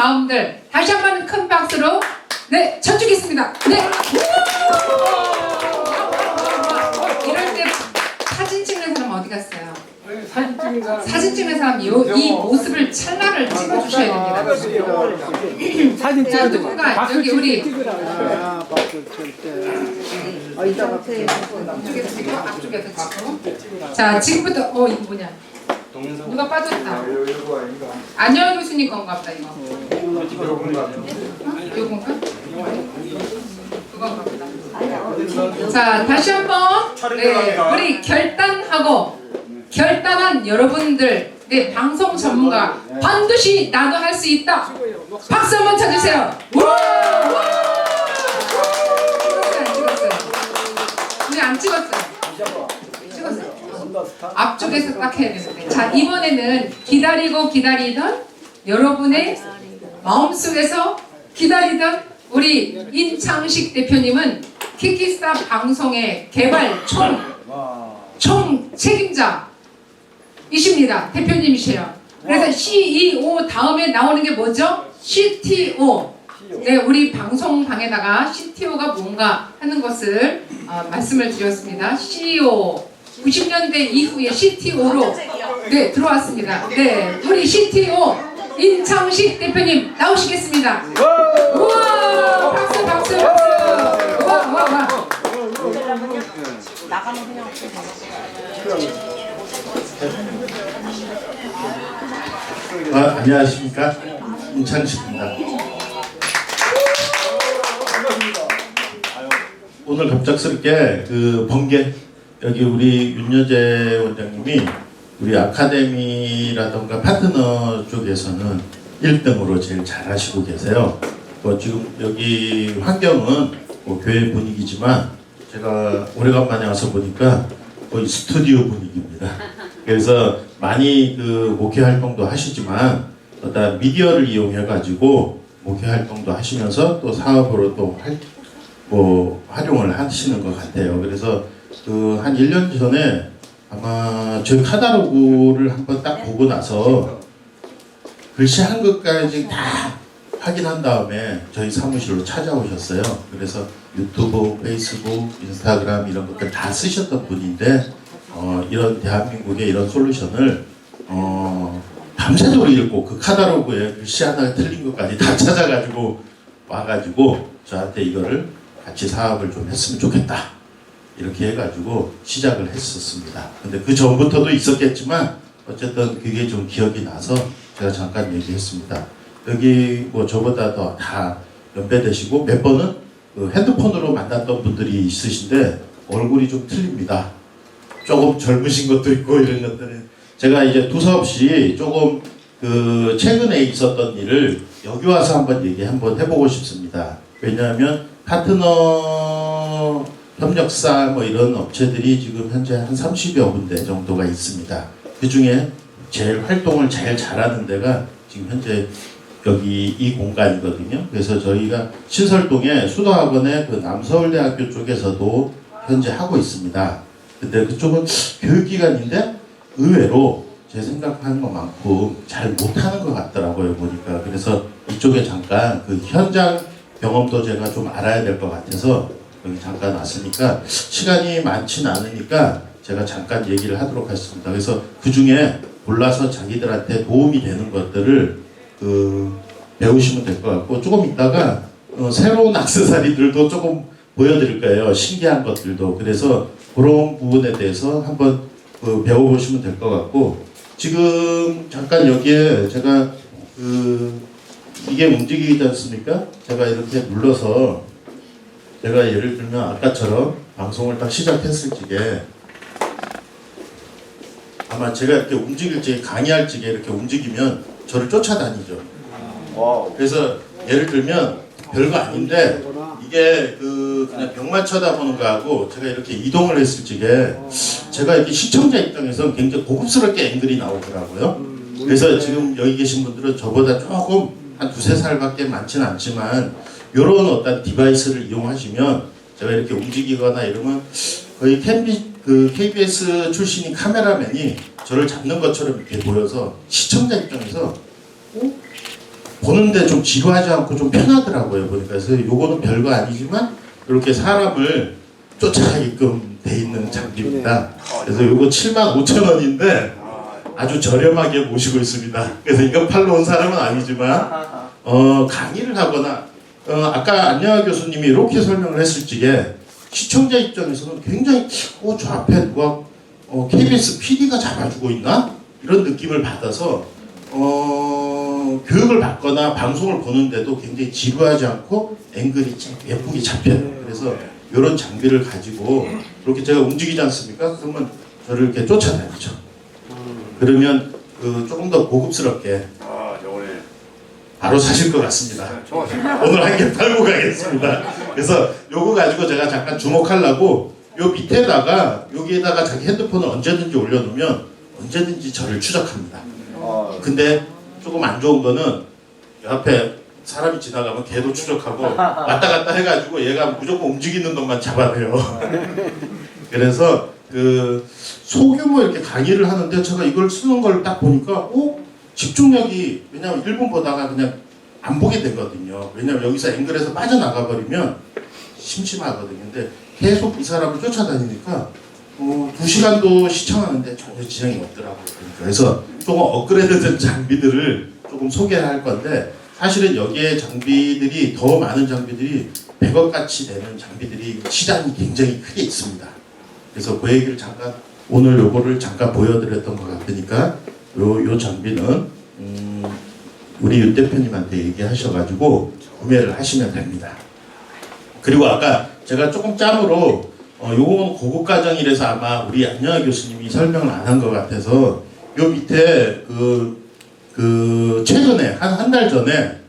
마음들 다시 한번 큰 박수로 네 쳐주겠습니다. 네. 이럴 때 사진 찍는 사람 어디 갔어요? 사진 찍는 사람 이 모습을 찰나를 찍어주셔야 됩니다. 사진 자, 찍어줘. 누군가 여기 우리 이따가 이쪽에서 찍고 앞쪽에서 찍고. 자 지금부터 이거 뭐냐? 누가 빠졌다. 안녕 교수님 건가 보다 이거. 요건가? 그건가 보다. 자 다시 한번 네, 우리 결단한 여러분들 네 방송 전문가 반드시 나도 할 수 있다. 박수 한번 쳐주세요. 찍었어요. 우리 안 찍었어요. 찍었어요. 앞쪽에서 딱 해야 되는데. 자 이번에는 기다리던 여러분의 마음속에서 기다리던 우리 임창식 대표님은 키키스타 방송의 개발 총 책임자이십니다. 대표님이세요. 그래서 CEO 다음에 나오는 게 뭐죠? CTO. 네, 우리 방송방에다가 CTO가 뭔가 하는 것을 말씀을 드렸습니다. CEO 90년대 이후에 CTO로 네 들어왔습니다. 네, 우리 CTO 임창식 대표님 나오시겠습니다. 우와, 박수. 와. 나가면 그냥 안녕하십니까, 임창식입니다. 오늘 갑작스럽게 그 번개 여기 우리 윤여재 원장님이 우리 아카데미라던가 파트너 쪽에서는 1등으로 제일 잘하시고 계세요. 지금 여기 환경은 교회 분위기지만 제가 오래간만에 와서 보니까 거의 스튜디오 분위기입니다. 그래서 많이 그 목회 활동도 하시지만 어떤 미디어를 이용해 가지고 목회 활동도 하시면서 또 사업으로 또 활용을 하시는 것 같아요. 그래서 그 한 1년 전에 아마 저희 카탈로그를 한번 딱 보고 나서 글씨 한글까지 다 확인한 다음에 저희 사무실로 찾아오셨어요. 그래서 유튜브, 페이스북, 인스타그램 이런 것들 다 쓰셨던 분인데 이런 대한민국의 이런 솔루션을 밤새도록 읽고 그 카탈로그에 글씨 하나 틀린 것까지 다 찾아가지고 와가지고 저한테 이거를 같이 사업을 좀 했으면 좋겠다 이렇게 해가지고 시작을 했었습니다. 근데 그 전부터도 있었겠지만 어쨌든 그게 좀 기억이 나서 제가 잠깐 얘기했습니다. 여기 저보다 더 다 연배되시고 몇 번은 그 핸드폰으로 만났던 분들이 있으신데 얼굴이 좀 틀립니다. 조금 젊으신 것도 있고 이런 것들은 제가 이제 두서없이 조금 그 최근에 있었던 일을 여기 와서 한번 얘기 한번 해보고 싶습니다. 왜냐하면 파트너 협력사 이런 업체들이 지금 현재 한 30여 군데 정도가 있습니다. 그 중에 제일 활동을 제일 잘하는 데가 지금 현재 여기 이 공간이거든요. 그래서 저희가 신설동에 수도학원의 그 남서울대학교 쪽에서도 현재 하고 있습니다. 근데 그쪽은 교육기관인데 의외로 제 생각하는 것만큼 잘 못하는 것 같더라고요, 보니까. 그래서 이쪽에 잠깐 그 현장 경험도 제가 좀 알아야 될 것 같아서 여기 잠깐 왔으니까 시간이 많지는 않으니까 제가 잠깐 얘기를 하도록 하겠습니다. 그래서 그 중에 골라서 자기들한테 도움이 되는 것들을 배우시면 될 것 같고 조금 있다가 새로운 액세서리들도 조금 보여드릴 거예요. 신기한 것들도. 그래서 그런 부분에 대해서 한번 배워보시면 될 것 같고 지금 잠깐 여기에 제가 이게 움직이지 않습니까? 제가 이렇게 눌러서 제가 예를 들면 아까처럼 방송을 딱 시작했을 적에 아마 제가 이렇게 움직일 적에 강의할 적에 이렇게 움직이면 저를 쫓아다니죠. 그래서 예를 들면 별거 아닌데 이게 그냥 벽만 쳐다보는 거하고 제가 이렇게 이동을 했을 적에 제가 이렇게 시청자 입장에서 굉장히 고급스럽게 앵글이 나오더라고요. 그래서 지금 여기 계신 분들은 저보다 조금 한 2~3살밖에 많지는 않지만 이런 어떤 디바이스를 이용하시면 제가 이렇게 움직이거나 이러면 거의 KBS 출신인 카메라맨이 저를 잡는 것처럼 이렇게 보여서 시청자 입장에서 보는데 좀 지루하지 않고 좀 편하더라고요. 보니까. 그래서 요거는 별거 아니지만 이렇게 사람을 쫓아가게끔 돼 있는 장비입니다. 그래서 요거 75,000원인데 아주 저렴하게 모시고 있습니다. 그래서 이거 팔러 온 사람은 아니지만 강의를 하거나 아까 안녕하 교수님이 이렇게 설명을 했을 적에 시청자 입장에서는 굉장히 저 앞에 누가 KBS PD가 잡아주고 있나? 이런 느낌을 받아서 교육을 받거나 방송을 보는데도 굉장히 지루하지 않고 앵글이 예쁘게 잡혀요. 그래서 이런 장비를 가지고 이렇게 제가 움직이지 않습니까? 그러면 저를 이렇게 쫓아다니죠. 그러면 조금 더 고급스럽게 바로 사실 것 같습니다. 오늘 한 개 팔고 가겠습니다. 그래서 요거 가지고 제가 잠깐 주목하려고 요 밑에다가 여기에다가 자기 핸드폰을 언제든지 올려놓으면 언제든지 저를 추적합니다. 근데 조금 안 좋은 거는 옆에 사람이 지나가면 걔도 추적하고 왔다 갔다 해가지고 얘가 무조건 움직이는 놈만 잡아내요. 그래서 소규모 이렇게 강의를 하는데 제가 이걸 쓰는 걸 딱 보니까 집중력이, 왜냐면 1분 보다가 그냥 안 보게 되거든요. 왜냐면 여기서 앵글에서 빠져나가 버리면 심심하거든요. 근데 계속 이 사람을 쫓아다니니까 2시간도 시청하는데 전혀 지장이 없더라고요. 그래서 조금 업그레이드된 장비들을 조금 소개할 건데, 사실은 여기에 장비들이, 더 많은 장비들이 100억 가치 되는 장비들이 시장이 굉장히 크게 있습니다. 그래서 그 얘기를 잠깐, 오늘 요거를 잠깐 보여드렸던 것 같으니까 요 장비는 우리 윤 대표님한테 얘기하셔가지고 구매를 하시면 됩니다. 그리고 아까 제가 조금 짬으로 요건 고급 과정이라서 아마 우리 안녕하 교수님이 설명을 안 한 것 같아서 요 밑에 최근에 한 달 전에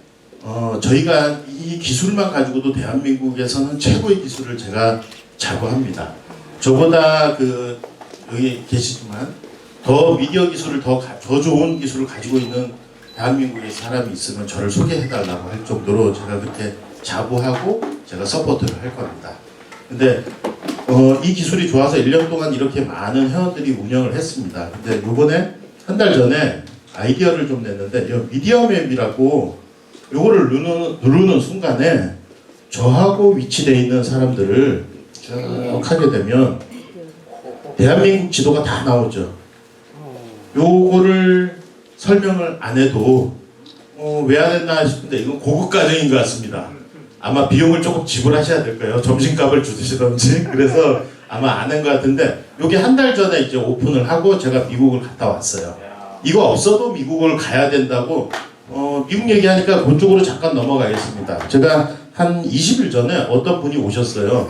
저희가 이 기술만 가지고도 대한민국에서는 최고의 기술을 제가 자부합니다. 저보다 여기 계시지만 더 미디어 기술을 더 좋은 기술을 가지고 있는 대한민국에 사람이 있으면 저를 소개해달라고 할 정도로 제가 그렇게 자부하고 제가 서포트를 할 겁니다. 근데 이 기술이 좋아서 1년 동안 이렇게 많은 회원들이 운영을 했습니다. 근데 요번에 한 달 전에 아이디어를 좀 냈는데, 이 미디어 맵이라고 요거를 누르는 순간에 저하고 위치되어 있는 사람들을 쭉 하게 되면 대한민국 지도가 다 나오죠. 요거를 설명을 안 해도 왜 안 했나 싶은데 이건 고급 과정인 것 같습니다. 아마 비용을 조금 지불하셔야 될 거예요. 점심값을 주시던지. 그래서 아마 안 한 것 같은데, 요게 한 달 전에 이제 오픈을 하고 제가 미국을 갔다 왔어요. 이거 없어도 미국을 가야 된다고 미국 얘기하니까 그쪽으로 잠깐 넘어가겠습니다. 제가 한 20일 전에 어떤 분이 오셨어요.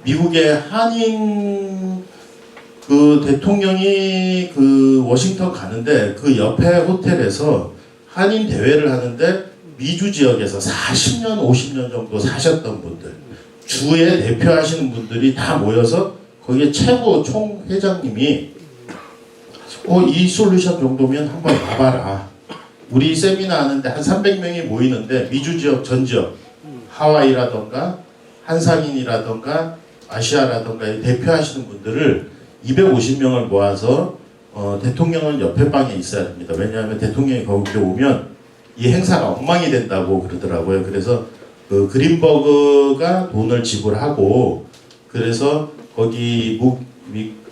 미국의 한인 대통령이 워싱턴 가는데 그 옆에 호텔에서 한인 대회를 하는데 미주 지역에서 40년, 50년 정도 사셨던 분들, 주에 대표하시는 분들이 다 모여서 거기에 최고 총회장님이 이 솔루션 정도면 한번 와봐라. 우리 세미나 하는데 한 300명이 모이는데 미주 지역 전 지역, 하와이라던가 한상인이라던가 아시아라던가 대표하시는 분들을 250명을 모아서 대통령은 옆에 방에 있어야 됩니다. 왜냐하면 대통령이 거기에 오면 이 행사가 엉망이 된다고 그러더라고요. 그래서 그린버그가 돈을 지불하고, 그래서 거기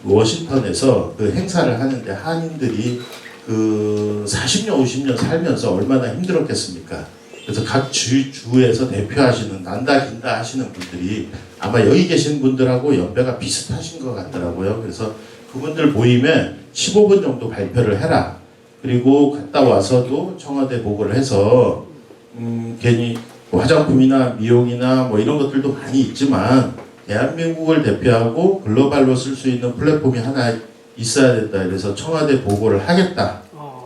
워싱턴에서 행사를 하는데 한인들이 40년, 50년 살면서 얼마나 힘들었겠습니까? 그래서 각 주에서 대표하시는, 난다 긴다 하시는 분들이 아마 여기 계신 분들하고 연배가 비슷하신 것 같더라고요. 그래서 그분들 모임에 15분 정도 발표를 해라. 그리고 갔다 와서도 청와대 보고를 해서 괜히 화장품이나 미용이나 이런 것들도 많이 있지만 대한민국을 대표하고 글로벌로 쓸 수 있는 플랫폼이 하나 있어야 된다. 그래서 청와대 보고를 하겠다.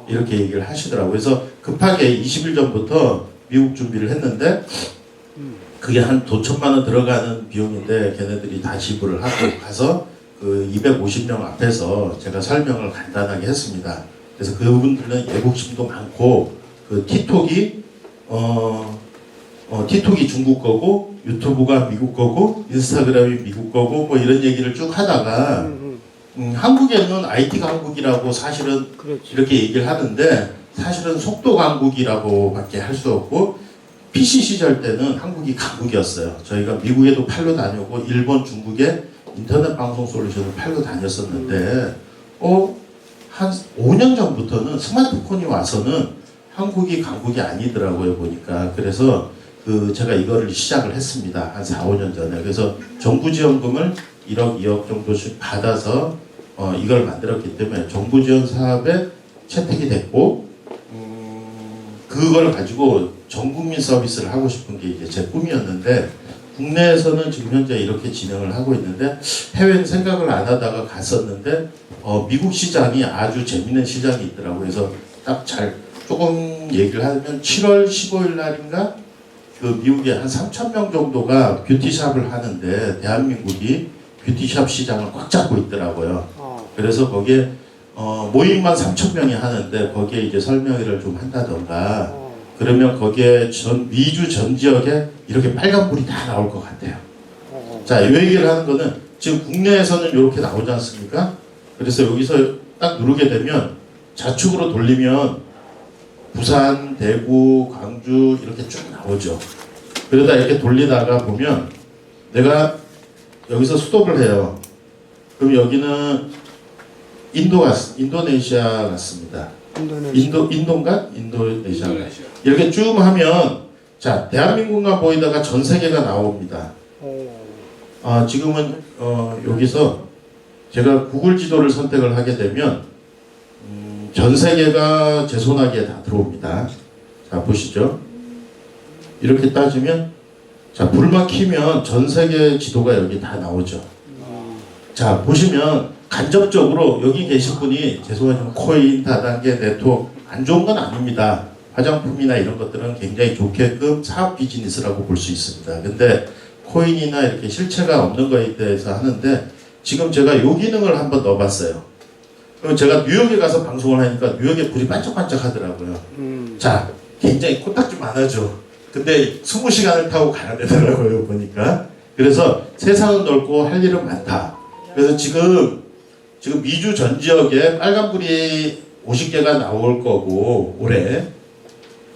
이렇게 얘기를 하시더라고요. 그래서 급하게 20일 전부터 미국 준비를 했는데 그게 한 도천만 원 들어가는 비용인데 걔네들이 다 지불을 하고 가서 250명 앞에서 제가 설명을 간단하게 했습니다. 그래서 그분들은 애국심도 많고 틱톡이 틱톡이 중국 거고 유튜브가 미국 거고 인스타그램이 미국 거고 이런 얘기를 쭉 하다가 한국에는 IT가 한국이라고 사실은 그렇지. 이렇게 얘기를 하는데 사실은 속도 강국이라고밖에 할 수 없고 PC 시절 때는 한국이 강국이었어요. 저희가 미국에도 팔로 다녔고 일본, 중국에 인터넷 방송 솔루션을 팔고 다녔었는데 한 5년 전부터는 스마트폰이 와서는 한국이 강국이 아니더라고요 보니까. 그래서 제가 이거를 시작을 했습니다. 한 4, 5년 전에. 그래서 정부 지원금을 1억, 2억 정도씩 받아서 이걸 만들었기 때문에 정부 지원 사업에 채택이 됐고 그걸 가지고 전 국민 서비스를 하고 싶은 게 이제 제 꿈이었는데 국내에서는 지금 현재 이렇게 진행을 하고 있는데 해외는 생각을 안 하다가 갔었는데 미국 시장이 아주 재밌는 시장이 있더라고요. 그래서 딱 조금 얘기를 하면 7월 15일 날인가 그 미국에 한 3,000명 정도가 뷰티샵을 하는데 대한민국이 뷰티샵 시장을 꽉 잡고 있더라고요. 그래서 거기에 모임만 3,000명이 하는데 거기에 이제 설명회를 좀 한다던가 그러면 거기에 미주 전 지역에 이렇게 빨간불이 다 나올 것 같아요. 자, 이 얘기를 하는 거는 지금 국내에서는 이렇게 나오지 않습니까? 그래서 여기서 딱 누르게 되면 좌측으로 돌리면 부산, 대구, 광주 이렇게 쭉 나오죠. 그러다 이렇게 돌리다가 보면 내가 여기서 스톱을 해요. 그럼 여기는 인도네시아 같습니다. 인도인가? 인도네시아. 이렇게 쭉 하면 자 대한민국만 보이다가 전 세계가 나옵니다. 지금은 여기서 제가 구글 지도를 선택을 하게 되면 전 세계가 제 손아귀에 다 들어옵니다. 자 보시죠. 이렇게 따지면 자 불만 키면 전 세계 지도가 여기 다 나오죠. 자 보시면 간접적으로 여기 계신 분이 죄송하지만 코인, 다단계, 네트워크 안 좋은 건 아닙니다. 화장품이나 이런 것들은 굉장히 좋게끔 사업 비즈니스라고 볼 수 있습니다. 근데 코인이나 이렇게 실체가 없는 거에 대해서 하는데 지금 제가 요 기능을 한번 넣어봤어요. 그럼 제가 뉴욕에 가서 방송을 하니까 뉴욕에 불이 반짝반짝 하더라고요. 자, 굉장히 코딱지 많아죠. 근데 20시간을 타고 가야 되더라고요, 보니까. 그래서 세상은 넓고 할 일은 많다. 그래서 지금 미주 전 지역에 빨간불이 50개가 나올 거고, 올해.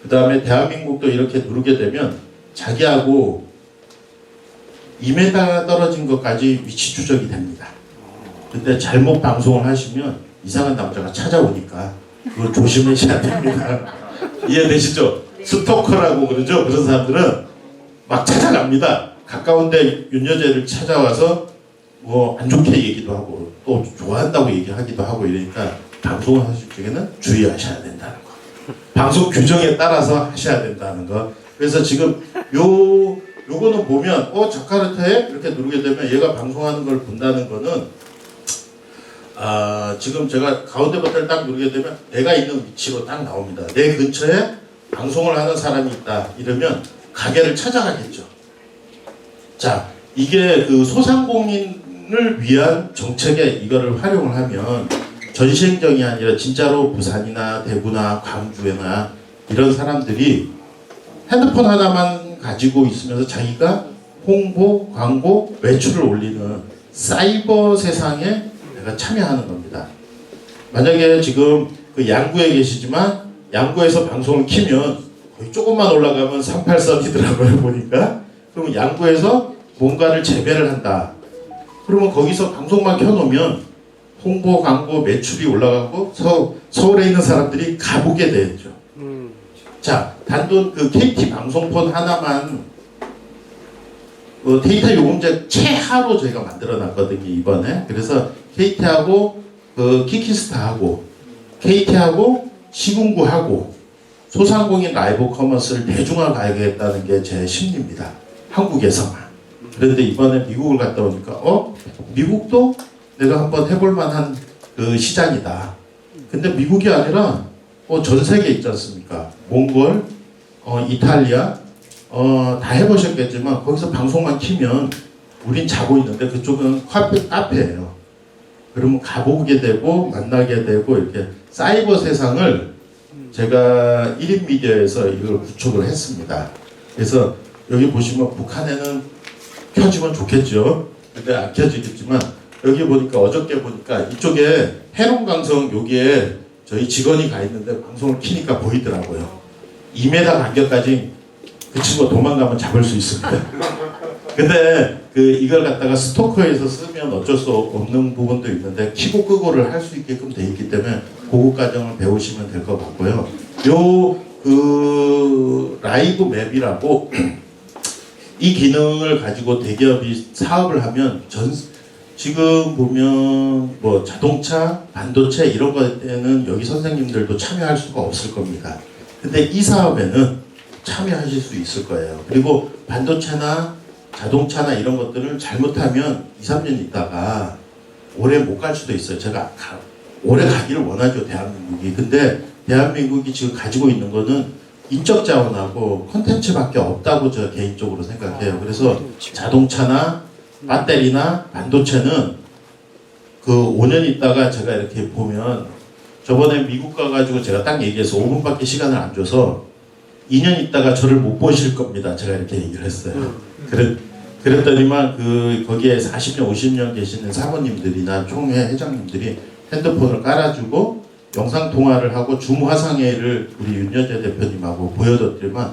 그 다음에 대한민국도 이렇게 누르게 되면 자기하고 2m 떨어진 것까지 위치 추적이 됩니다. 근데 잘못 방송을 하시면 이상한 남자가 찾아오니까 그거 조심하셔야 됩니다. 이해되시죠? 스토커라고 그러죠. 그런 사람들은 막 찾아갑니다. 가까운데 윤여제를 찾아와서 뭐 안 좋게 얘기도 하고 또 좋아한다고 얘기하기도 하고 이러니까 방송을 하실 적에는 주의하셔야 된다는 거. 방송 규정에 따라서 하셔야 된다는 거. 그래서 지금 요거는 보면 자카르타에 이렇게 누르게 되면 얘가 방송하는 걸 본다는 거는 지금 제가 가운데 버튼을 딱 누르게 되면 내가 있는 위치로 딱 나옵니다. 내 근처에 방송을 하는 사람이 있다 이러면 가게를 찾아가겠죠. 자, 이게 그 소상공인을 위한 정책에 이거를 활용을 하면 전시행정이 아니라 진짜로 부산이나 대구나 광주나 이런 사람들이 핸드폰 하나만 가지고 있으면서 자기가 홍보, 광고, 매출을 올리는 사이버 세상에 내가 참여하는 겁니다. 만약에 지금 그 양구에 계시지만 양구에서 방송을 키면 거의 조금만 올라가면 38선이더라고요 보니까. 그러면 양구에서 뭔가를 재배를 한다. 그러면 거기서 방송만 켜놓으면 홍보, 광고, 매출이 올라가고 서울에 있는 사람들이 가보게 되죠. 자, 단돈 그 KT 방송폰 하나만 데이터 요금제 최하로 저희가 만들어놨거든요 이번에. 그래서 KT하고 그 키키스타하고 KT하고 시군구하고 소상공인 라이브 커머스를 대중화 가야겠다는 게 제 심리입니다. 한국에서만. 그런데 이번에 미국을 갔다 오니까 미국도 내가 한번 해볼 만한 그 시장이다. 근데 미국이 아니라 전 세계에 있지 않습니까? 몽골, 이탈리아 다 해보셨겠지만 거기서 방송만 키면 우린 자고 있는데 그쪽은 카페예요. 그러면 가보게 되고 만나게 되고 이렇게 사이버 세상을 제가 1인 미디어에서 이걸 구축을 했습니다. 그래서 여기 보시면 북한에는 켜지면 좋겠죠. 근데 안 켜지겠지만 여기 보니까 어저께 보니까 이쪽에 해롱강성 여기에 저희 직원이 가 있는데 방송을 키니까 보이더라고요. 2m 간격까지 그 친구가 도망가면 잡을 수 있습니다. 근데 이걸 갖다가 스토커에서 쓰면 어쩔 수 없는 부분도 있는데 키고 끄고를 할 수 있게끔 돼 있기 때문에 고급 과정을 배우시면 될 것 같고요. 라이브 맵이라고 이 기능을 가지고 대기업이 사업을 하면 지금 보면 뭐 자동차, 반도체 이런 거에는 여기 선생님들도 참여할 수가 없을 겁니다. 근데 이 사업에는 참여하실 수 있을 거예요. 그리고 반도체나 자동차나 이런 것들을 잘못하면 2, 3년 있다가 오래 못 갈 수도 있어요. 제가 오래 가기를 원하죠, 대한민국이. 근데 대한민국이 지금 가지고 있는 거는 인적 자원하고 콘텐츠밖에 없다고 저 개인적으로 생각해요. 그래서 자동차나 배터리나 반도체는 그 5년 있다가 제가 이렇게 보면 저번에 미국 가가지고 제가 딱 얘기해서 5분밖에 시간을 안 줘서 2년 있다가 저를 못 보실 겁니다. 제가 이렇게 얘기를 했어요. 그랬더니만 거기에 40년, 50년 계시는 사모님들이나 총회 회장님들이 핸드폰을 깔아주고 영상 통화를 하고 줌 화상회의를 우리 윤여재 대표님하고 보여줬더니만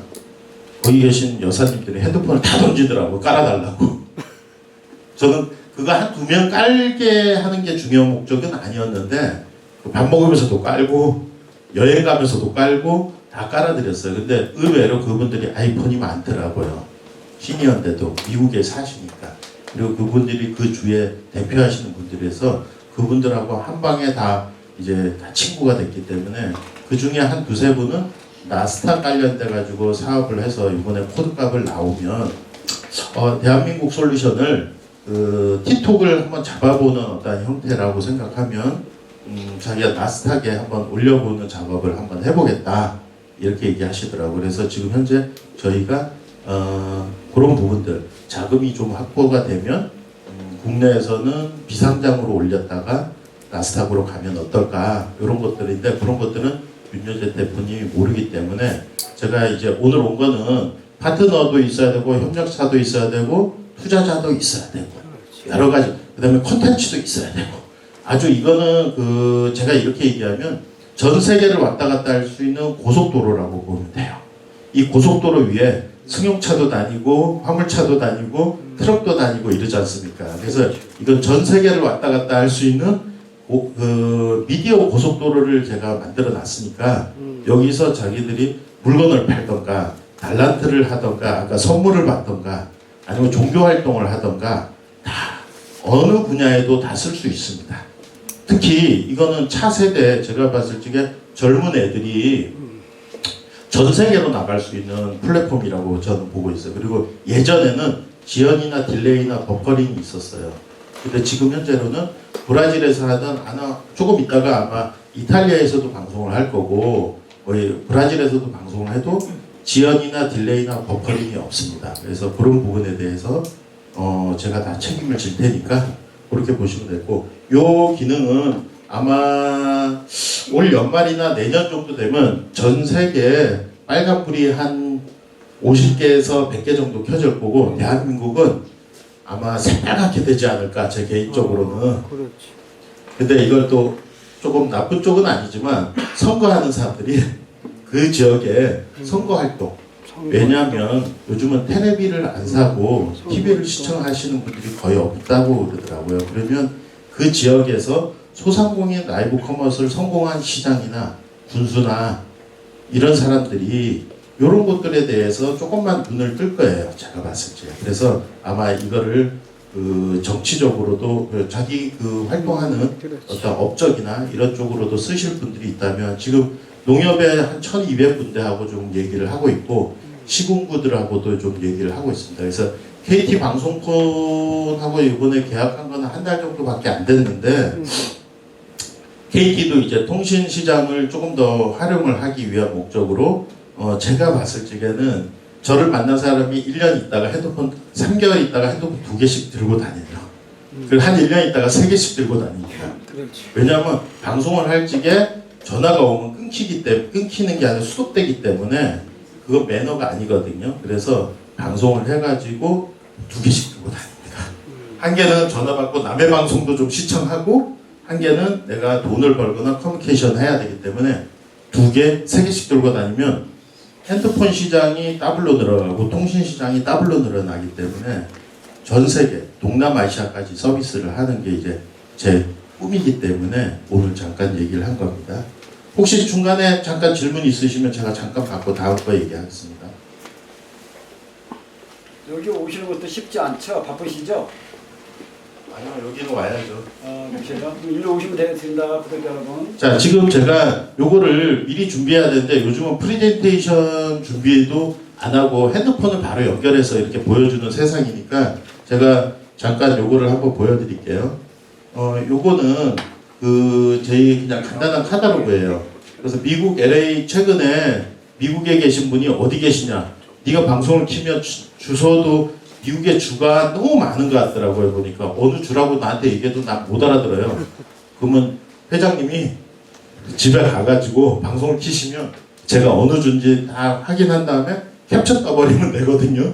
거기 계신 여사님들이 핸드폰을 다 던지더라고, 깔아달라고. 저는 그거 한 2명 깔게 하는 게 중요한 목적은 아니었는데 밥 먹으면서도 깔고 여행 가면서도 깔고 다 깔아드렸어요. 근데 의외로 그분들이 아이폰이 많더라고요. 시니어인데도 미국에 사시니까. 그리고 그분들이 그 주에 대표하시는 분들에서 그분들하고 한 방에 다 이제 다 친구가 됐기 때문에 그 중에 한 2-3분은 나스닥 관련돼 가지고 사업을 해서 이번에 코드값을 나오면 대한민국 솔루션을 틱톡을 한번 잡아보는 어떤 형태라고 생각하면 자기가 나스닥에 한번 올려보는 작업을 한번 해보겠다 이렇게 얘기하시더라고요. 그래서 지금 현재 저희가 그런 부분들 자금이 좀 확보가 되면 국내에서는 비상장으로 올렸다가 나스닥으로 가면 어떨까 이런 것들인데 그런 것들은 윤여재 대표님이 모르기 때문에 제가 이제 오늘 온 거는 파트너도 있어야 되고 협력사도 있어야 되고 투자자도 있어야 되고 여러 가지 그다음에 콘텐츠도 있어야 되고 아주 이거는 제가 이렇게 얘기하면 전 세계를 왔다 갔다 할 수 있는 고속도로라고 보면 돼요. 이 고속도로 위에 승용차도 다니고 화물차도 다니고 트럭도 다니고 이러지 않습니까? 그래서 이건 전 세계를 왔다 갔다 할 수 있는 미디어 고속도로를 제가 만들어 놨으니까 여기서 자기들이 물건을 팔던가 달란트를 하던가 아까 선물을 받던가 아니면 종교 활동을 하던가 다 어느 분야에도 다 쓸 수 있습니다. 특히 이거는 차세대 제가 봤을 적에 젊은 애들이 전 세계로 나갈 수 있는 플랫폼이라고 저는 보고 있어요. 그리고 예전에는 지연이나 딜레이나 버퍼링이 있었어요. 근데 지금 현재로는 브라질에서 하던 조금 있다가 아마 이탈리아에서도 방송을 할 거고 브라질에서도 방송을 해도 지연이나 딜레이나 버퍼링이 없습니다. 그래서 그런 부분에 대해서 제가 다 책임을 질 테니까 그렇게 보시면 되고 요 기능은 아마 올 연말이나 내년 정도 되면 전 세계에 빨간불이 한 50개에서 100개 정도 켜질 거고 대한민국은 아마 새빨갛게 되지 않을까 제 개인적으로는. 근데 이걸 또 조금 나쁜 쪽은 아니지만 선거하는 사람들이 그 지역에 선거활동 왜냐하면 요즘은 텔레비를 안 사고 TV를 시청하시는 분들이 거의 없다고 그러더라고요. 그러면 그 지역에서 소상공인 라이브 커머스를 성공한 시장이나 군수나 이런 사람들이 이런 것들에 대해서 조금만 눈을 뜰 거예요. 제가 봤을 때. 그래서 아마 이거를 정치적으로도 자기 활동하는 어떤 업적이나 이런 쪽으로도 쓰실 분들이 있다면 지금 농협에 한 1200군데하고 좀 얘기를 하고 있고 시군구들하고도 좀 얘기를 하고 있습니다. 그래서 KT 방송폰하고 이번에 계약한 거는 한 달 정도밖에 안 됐는데 KT도 이제 통신 시장을 조금 더 활용을 하기 위한 목적으로 제가 봤을 적에는 저를 만난 사람이 1년 있다가 핸드폰 3개월 있다가 핸드폰 2개씩 들고 다녀요. 그리고 한 1년 있다가 3개씩 들고 다닙니다. 왜냐하면 방송을 할 적에 전화가 오면 끊기는 게 아니라 수독되기 때문에 그건 매너가 아니거든요. 그래서 방송을 해가지고 2개씩 들고 다닙니다. 한 개는 전화 받고 남의 방송도 좀 시청하고 한 개는 내가 돈을 벌거나 커뮤니케이션 해야 되기 때문에 2개, 3개씩 들고 다니면 핸드폰 시장이 더블로 늘어나고 통신 시장이 더블로 늘어나기 때문에 전 세계, 동남아시아까지 서비스를 하는 게 이제 제 꿈이기 때문에 오늘 잠깐 얘기를 한 겁니다. 혹시 중간에 잠깐 질문 있으시면 제가 잠깐 받고 다음 거 얘기하겠습니다. 여기 오시는 것도 쉽지 않죠? 바쁘시죠? 아니요, 여기는 와야죠. 그러시죠? 일로 오시면 되겠습니다, 구독자 여러분. 자, 지금 제가 요거를 미리 준비해야 되는데 요즘은 프레젠테이션 준비도 안 하고 핸드폰을 바로 연결해서 이렇게 보여주는 세상이니까 제가 잠깐 요거를 한번 보여드릴게요. 요거는 저희 그냥 간단한 카탈로그예요. 그래서 미국 LA 최근에 미국에 계신 분이 어디 계시냐? 네가 방송을 키면 주소도 미국의 주가 너무 많은 것 같더라고요. 보니까 어느 주라고 나한테 얘기해도 난 못 알아들어요. 그러면 회장님이 집에 가가지고 방송을 키시면 제가 어느 주인지 다 확인한 다음에 캡처 떠버리면 되거든요.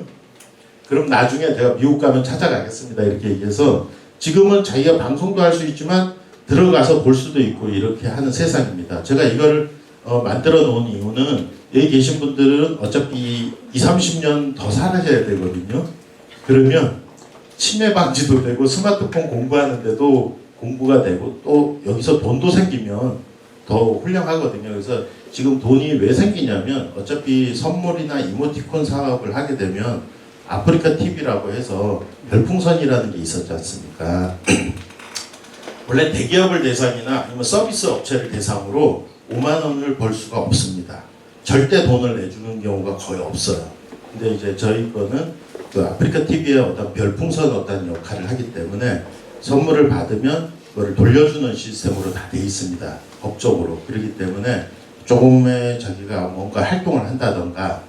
그럼 나중에 제가 미국 가면 찾아가겠습니다. 이렇게 얘기해서 지금은 자기가 방송도 할 수 있지만 들어가서 볼 수도 있고 이렇게 하는 세상입니다. 제가 이걸 만들어 놓은 이유는 여기 계신 분들은 어차피 20-30년 더 살아야 되거든요. 그러면 치매 방지도 되고 스마트폰 공부하는데도 공부가 되고 또 여기서 돈도 생기면 더 훌륭하거든요. 그래서 지금 돈이 왜 생기냐면 어차피 선물이나 이모티콘 사업을 하게 되면 아프리카 TV라고 해서 별풍선이라는 게 있었지 않습니까? 원래 대기업을 대상이나 아니면 서비스 업체를 대상으로 5만 원을 벌 수가 없습니다. 절대 돈을 내주는 경우가 거의 없어요. 근데 이제 저희 거는 그 아프리카 TV의 어떤 별풍선 어떤 역할을 하기 때문에 선물을 받으면 그걸 돌려주는 시스템으로 다 돼 있습니다. 법적으로. 그렇기 때문에 조금의 자기가 뭔가 활동을 한다던가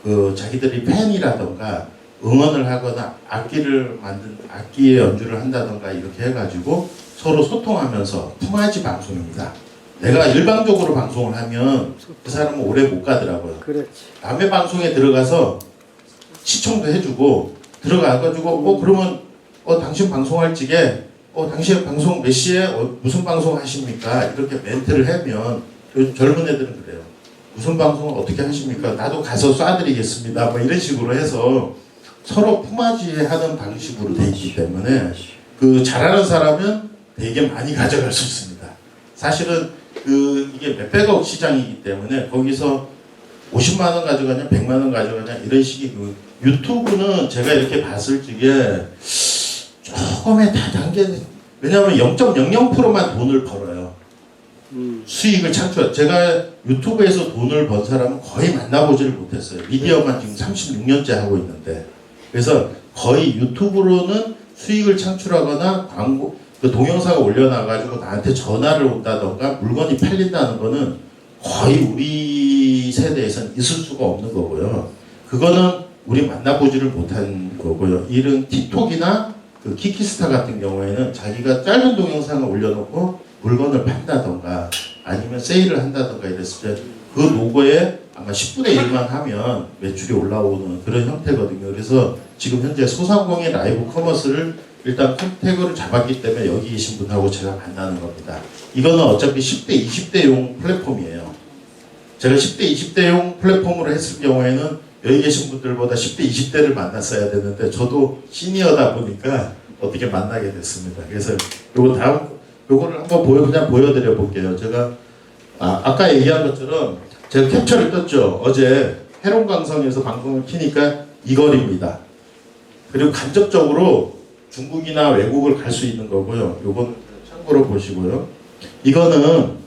그 자기들이 팬이라던가 응원을 하거나 악기의 연주를 한다던가 이렇게 해가지고 서로 소통하면서 품앗이 방송입니다. 내가 일방적으로 방송을 하면 그 사람은 오래 못 가더라고요. 그렇지. 남의 방송에 들어가서 시청도 해주고 들어가가지고 그러면 당신 방송할 적에 당신 방송 몇 시에 무슨 방송 하십니까? 이렇게 멘트를 하면 요즘 젊은 애들은 그래요. 무슨 방송을 어떻게 하십니까? 나도 가서 쏴드리겠습니다. 뭐 이런 식으로 해서 서로 품앗이하는 방식으로 돼 있기 때문에 그 잘하는 사람은 되게 많이 가져갈 수 있습니다. 사실은 이게 몇백억 시장이기 때문에 거기서 50만 원 가져가냐 100만 원 가져가냐 이런 식의 유튜브는 제가 이렇게 봤을 적에 조금의 다단계 왜냐하면 0.00%만 돈을 벌어요. 수익을 창출. 제가 유튜브에서 돈을 번 사람은 거의 만나보지를 못했어요. 미디어만 지금 36년째 하고 있는데 그래서 거의 유튜브로는 수익을 창출하거나 광고 그 동영상을 올려놔가지고 나한테 전화를 온다던가 물건이 팔린다는 거는 거의 우리 세대에서는 있을 수가 없는 거고요. 그거는 우리 만나보지를 못한 거고요. 이런 틱톡이나 그 키키스타 같은 경우에는 자기가 짧은 동영상을 올려놓고 물건을 판다던가 아니면 세일을 한다던가 이랬을 때 그 로고에 아마 10분의 1만 하면 매출이 올라오는 그런 형태거든요. 그래서 지금 현재 소상공인 라이브 커머스를 일단 컨택을 잡았기 때문에 여기 계신 분하고 제가 만나는 겁니다. 이거는 어차피 10대, 20대용 플랫폼이에요. 제가 10대, 20대용 플랫폼으로 했을 경우에는 여기 계신 분들보다 10대, 20대를 만났어야 되는데 저도 시니어다 보니까 어떻게 만나게 됐습니다. 그래서 요거를 한번 그냥 보여드려 볼게요. 제가 아까 얘기한 것처럼 제가 캡처를 떴죠. 어제 해롱강성에서 방송을 키니까 이 거리입니다. 그리고 간접적으로 중국이나 외국을 갈 수 있는 거고요. 요건 참고로 보시고요. 이거는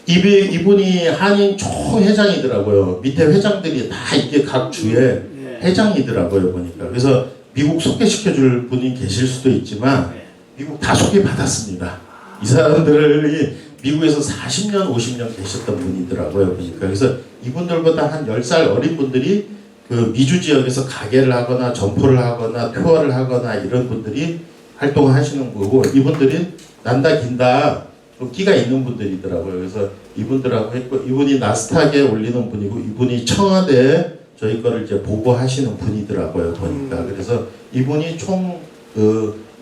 이분이 한인 총회장이더라고요. 밑에 회장들이 다 이게 각 주의 회장이더라고요. 보니까. 그래서 미국 소개시켜줄 분이 계실 수도 있지만 미국 다 소개받았습니다. 이 사람들이 미국에서 40년, 50년 계셨던 분이더라고요. 보니까. 그래서 이분들보다 한 10살 어린 분들이 그 미주 지역에서 가게를 하거나 점포를 하거나 투어를 하거나 이런 분들이 활동하시는 거고 이분들이 난다 긴다 끼가 있는 분들이더라고요. 그래서 이분들하고 했고 이분이 나스닥에 올리는 분이고 이분이 청와대에 저희 거를 이제 보고하시는 분이더라고요. 보니까. 그래서 이분이 총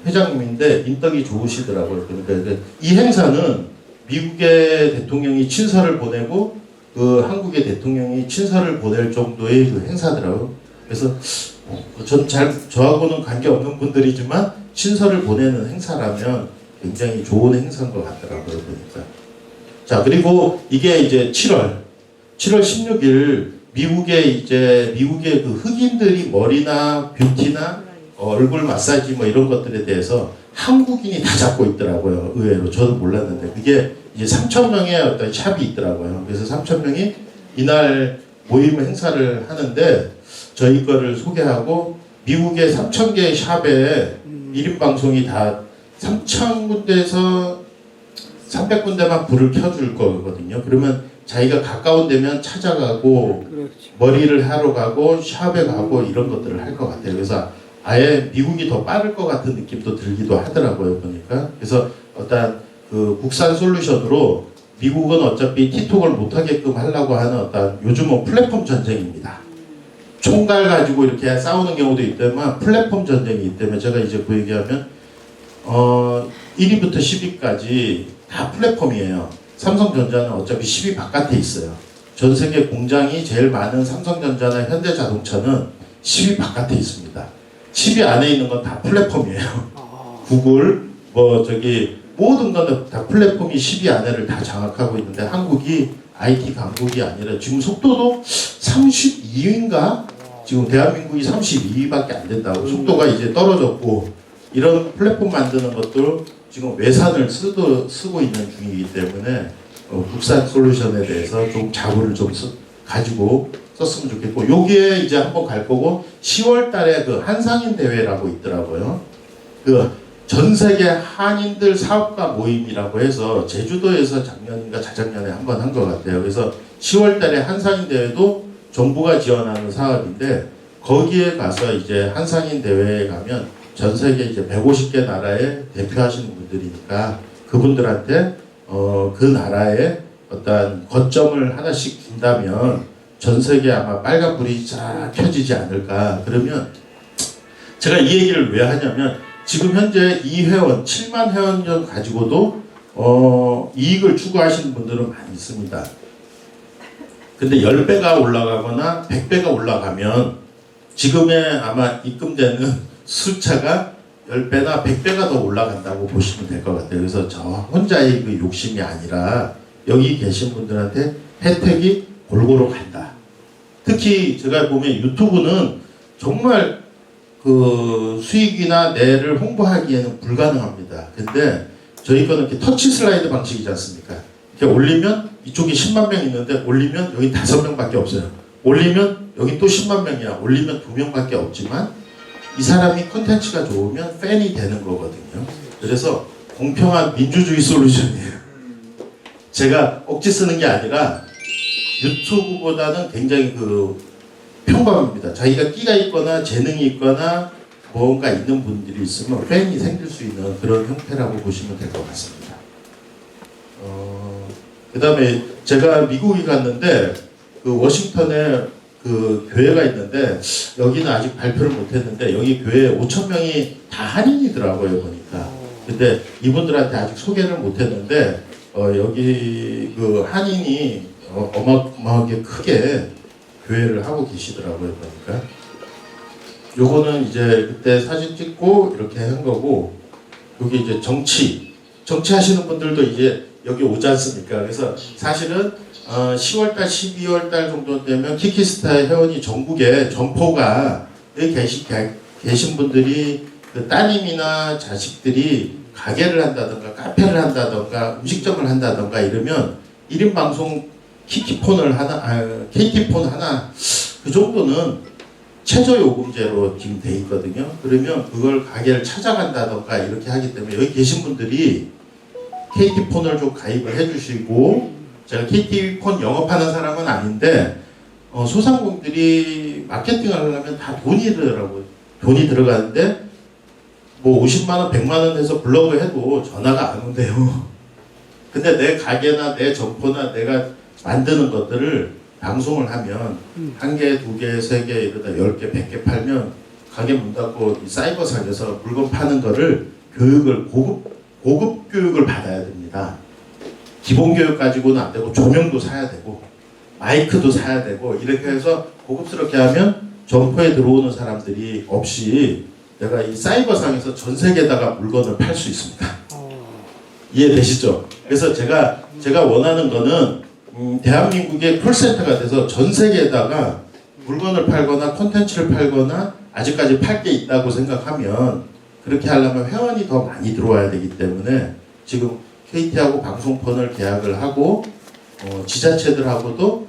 회장님인데 인덕이 좋으시더라고요. 그러니까 이 행사는 미국의 대통령이 친서를 보내고 그 한국의 대통령이 친서를 보낼 정도의 그 행사더라고요. 그래서 전 저하고는 관계없는 분들이지만 친서를 보내는 행사라면 굉장히 좋은 행사인 것 같더라고요. 보니까. 자, 그리고 이게 이제 7월 16일 미국의 그 흑인들이 머리나 뷰티나 얼굴 마사지 뭐 이런 것들에 대해서 한국인이 다 잡고 있더라고요. 의외로 저도 몰랐는데 그게 이제 3,000명의 어떤 샵이 있더라고요. 그래서 3,000명이 이날 모임 행사를 하는데 저희 거를 소개하고 미국의 3,000개의 샵에 1인 방송이 다 3,000군데에서 300군데만 불을 켜줄 거거든요. 그러면 자기가 가까운 데면 찾아가고 머리를 하러 가고 샵에 가고 이런 것들을 할 것 같아요. 그래서 아예 미국이 더 빠를 것 같은 느낌도 들기도 하더라고요. 보니까. 그래서 어떤 그 국산 솔루션으로 미국은 어차피 티톡을 못하게끔 하려고 하는 어떤 요즘은 플랫폼 전쟁입니다. 총갈 가지고 이렇게 싸우는 경우도 있다면 플랫폼 전쟁이기 때문에 제가 이제 그 얘기하면 1위부터 10위까지 다 플랫폼이에요. 삼성전자는 어차피 10위 바깥에 있어요. 전 세계 공장이 제일 많은 삼성전자나 현대자동차는 10위 바깥에 있습니다. 10위 안에 있는 건 다 플랫폼이에요. 구글, 모든 건 다 플랫폼이 10위 안에를 다 장악하고 있는데 한국이 IT 강국이 아니라 지금 속도도 32위인가? 지금 대한민국이 32위밖에 안 된다고 속도가 이제 떨어졌고 이런 플랫폼 만드는 것도 지금 외산을 쓰고 있는 중이기 때문에 국산 솔루션에 대해서 좀 자부를 좀 가지고 썼으면 좋겠고 여기에 이제 한번 갈 거고 10월 달에 그 한상인 대회라고 있더라고요. 그 전 세계 한인들 사업가 모임이라고 해서 제주도에서 작년인가 자작년에 한번 한 것 같아요. 그래서 10월 달에 한상인 대회도 정부가 지원하는 사업인데 거기에 가서 이제 한상인 대회에 가면 전 세계 이제 150개 나라에 대표하시는 분들이니까 그분들한테 그 나라의 어떤 거점을 하나씩 준다면 전 세계 아마 빨간불이 쫙 켜지지 않을까. 그러면 제가 이 얘기를 왜 하냐면 지금 현재 이 회원 7만 회원전 가지고도 이익을 추구하시는 분들은 많이 있습니다. 근데 10배가 올라가거나 100배가 올라가면 지금의 아마 입금되는 숫자가 10배나 100배가 더 올라간다고 보시면 될 것 같아요. 그래서 저 혼자의 그 욕심이 아니라 여기 계신 분들한테 혜택이 골고루 간다. 특히 제가 보면 유튜브는 정말 그 수익이나 내를 홍보하기에는 불가능합니다. 근데 저희 거는 이렇게 터치 슬라이드 방식이지 않습니까? 이렇게 올리면 이쪽에 10만 명 있는데 올리면 여기 5명밖에 없어요. 올리면 여기 또 10만 명이야. 올리면 2명밖에 없지만 이 사람이 컨텐츠가 좋으면 팬이 되는 거거든요. 그래서 공평한 민주주의 솔루션이에요. 제가 억지 쓰는 게 아니라 유튜브보다는 굉장히 그 평범합니다. 자기가 끼가 있거나 재능이 있거나 뭔가 있는 분들이 있으면 팬이 생길 수 있는 그런 형태라고 보시면 될 것 같습니다. 그 다음에 제가 미국에 갔는데 그 워싱턴에 그 교회가 있는데 여기는 아직 발표를 못했는데 여기 교회에 5,000명이 다 한인이더라고요 보니까. 근데 이분들한테 아직 소개를 못했는데 여기 그 한인이 어마어마하게 크게 교회를 하고 계시더라고요 보니까. 요거는 이제 그때 사진 찍고 이렇게 한 거고 여기 이제 정치 하시는 분들도 이제 여기 오지 않습니까? 그래서 사실은 10월달, 12월달 정도 되면 키키스타의 회원이 전국에 점포가 여기 계신 분들이 그 따님이나 자식들이 가게를 한다던가 카페를 한다던가 음식점을 한다던가 이러면 1인 방송 키키폰 하나 그 정도는 최저요금제로 지금 돼 있거든요. 그러면 그걸 가게를 찾아간다던가 이렇게 하기 때문에 여기 계신 분들이 KT폰을 좀 가입을 해주시고 제가 KT폰 영업하는 사람은 아닌데 소상공인들이 마케팅을 하려면 다 돈이 들어가는데 뭐 50만원, 100만원 해서 블로그 해도 전화가 안 온대요. 근데 내 가게나 내 점포나 내가 만드는 것들을 방송을 하면 1개, 2개, 3개 이러다 10개, 100개 팔면 가게 문 닫고 이 사이버상에서 물건 파는 거를 교육을 고급 교육을 받아야 됩니다. 기본 교육 가지고는 안 되고 조명도 사야 되고 마이크도 사야 되고 이렇게 해서 고급스럽게 하면 점포에 들어오는 사람들이 없이 내가 이 사이버상에서 전 세계에다가 물건을 팔 수 있습니다. 이해되시죠? 그래서 제가 원하는 거는 대한민국의 콜센터가 돼서 전 세계에다가 물건을 팔거나 콘텐츠를 팔거나 아직까지 팔 게 있다고 생각하면 그렇게 하려면 회원이 더 많이 들어와야 되기 때문에 지금 KT하고 방송폰을 계약을 하고 지자체들하고도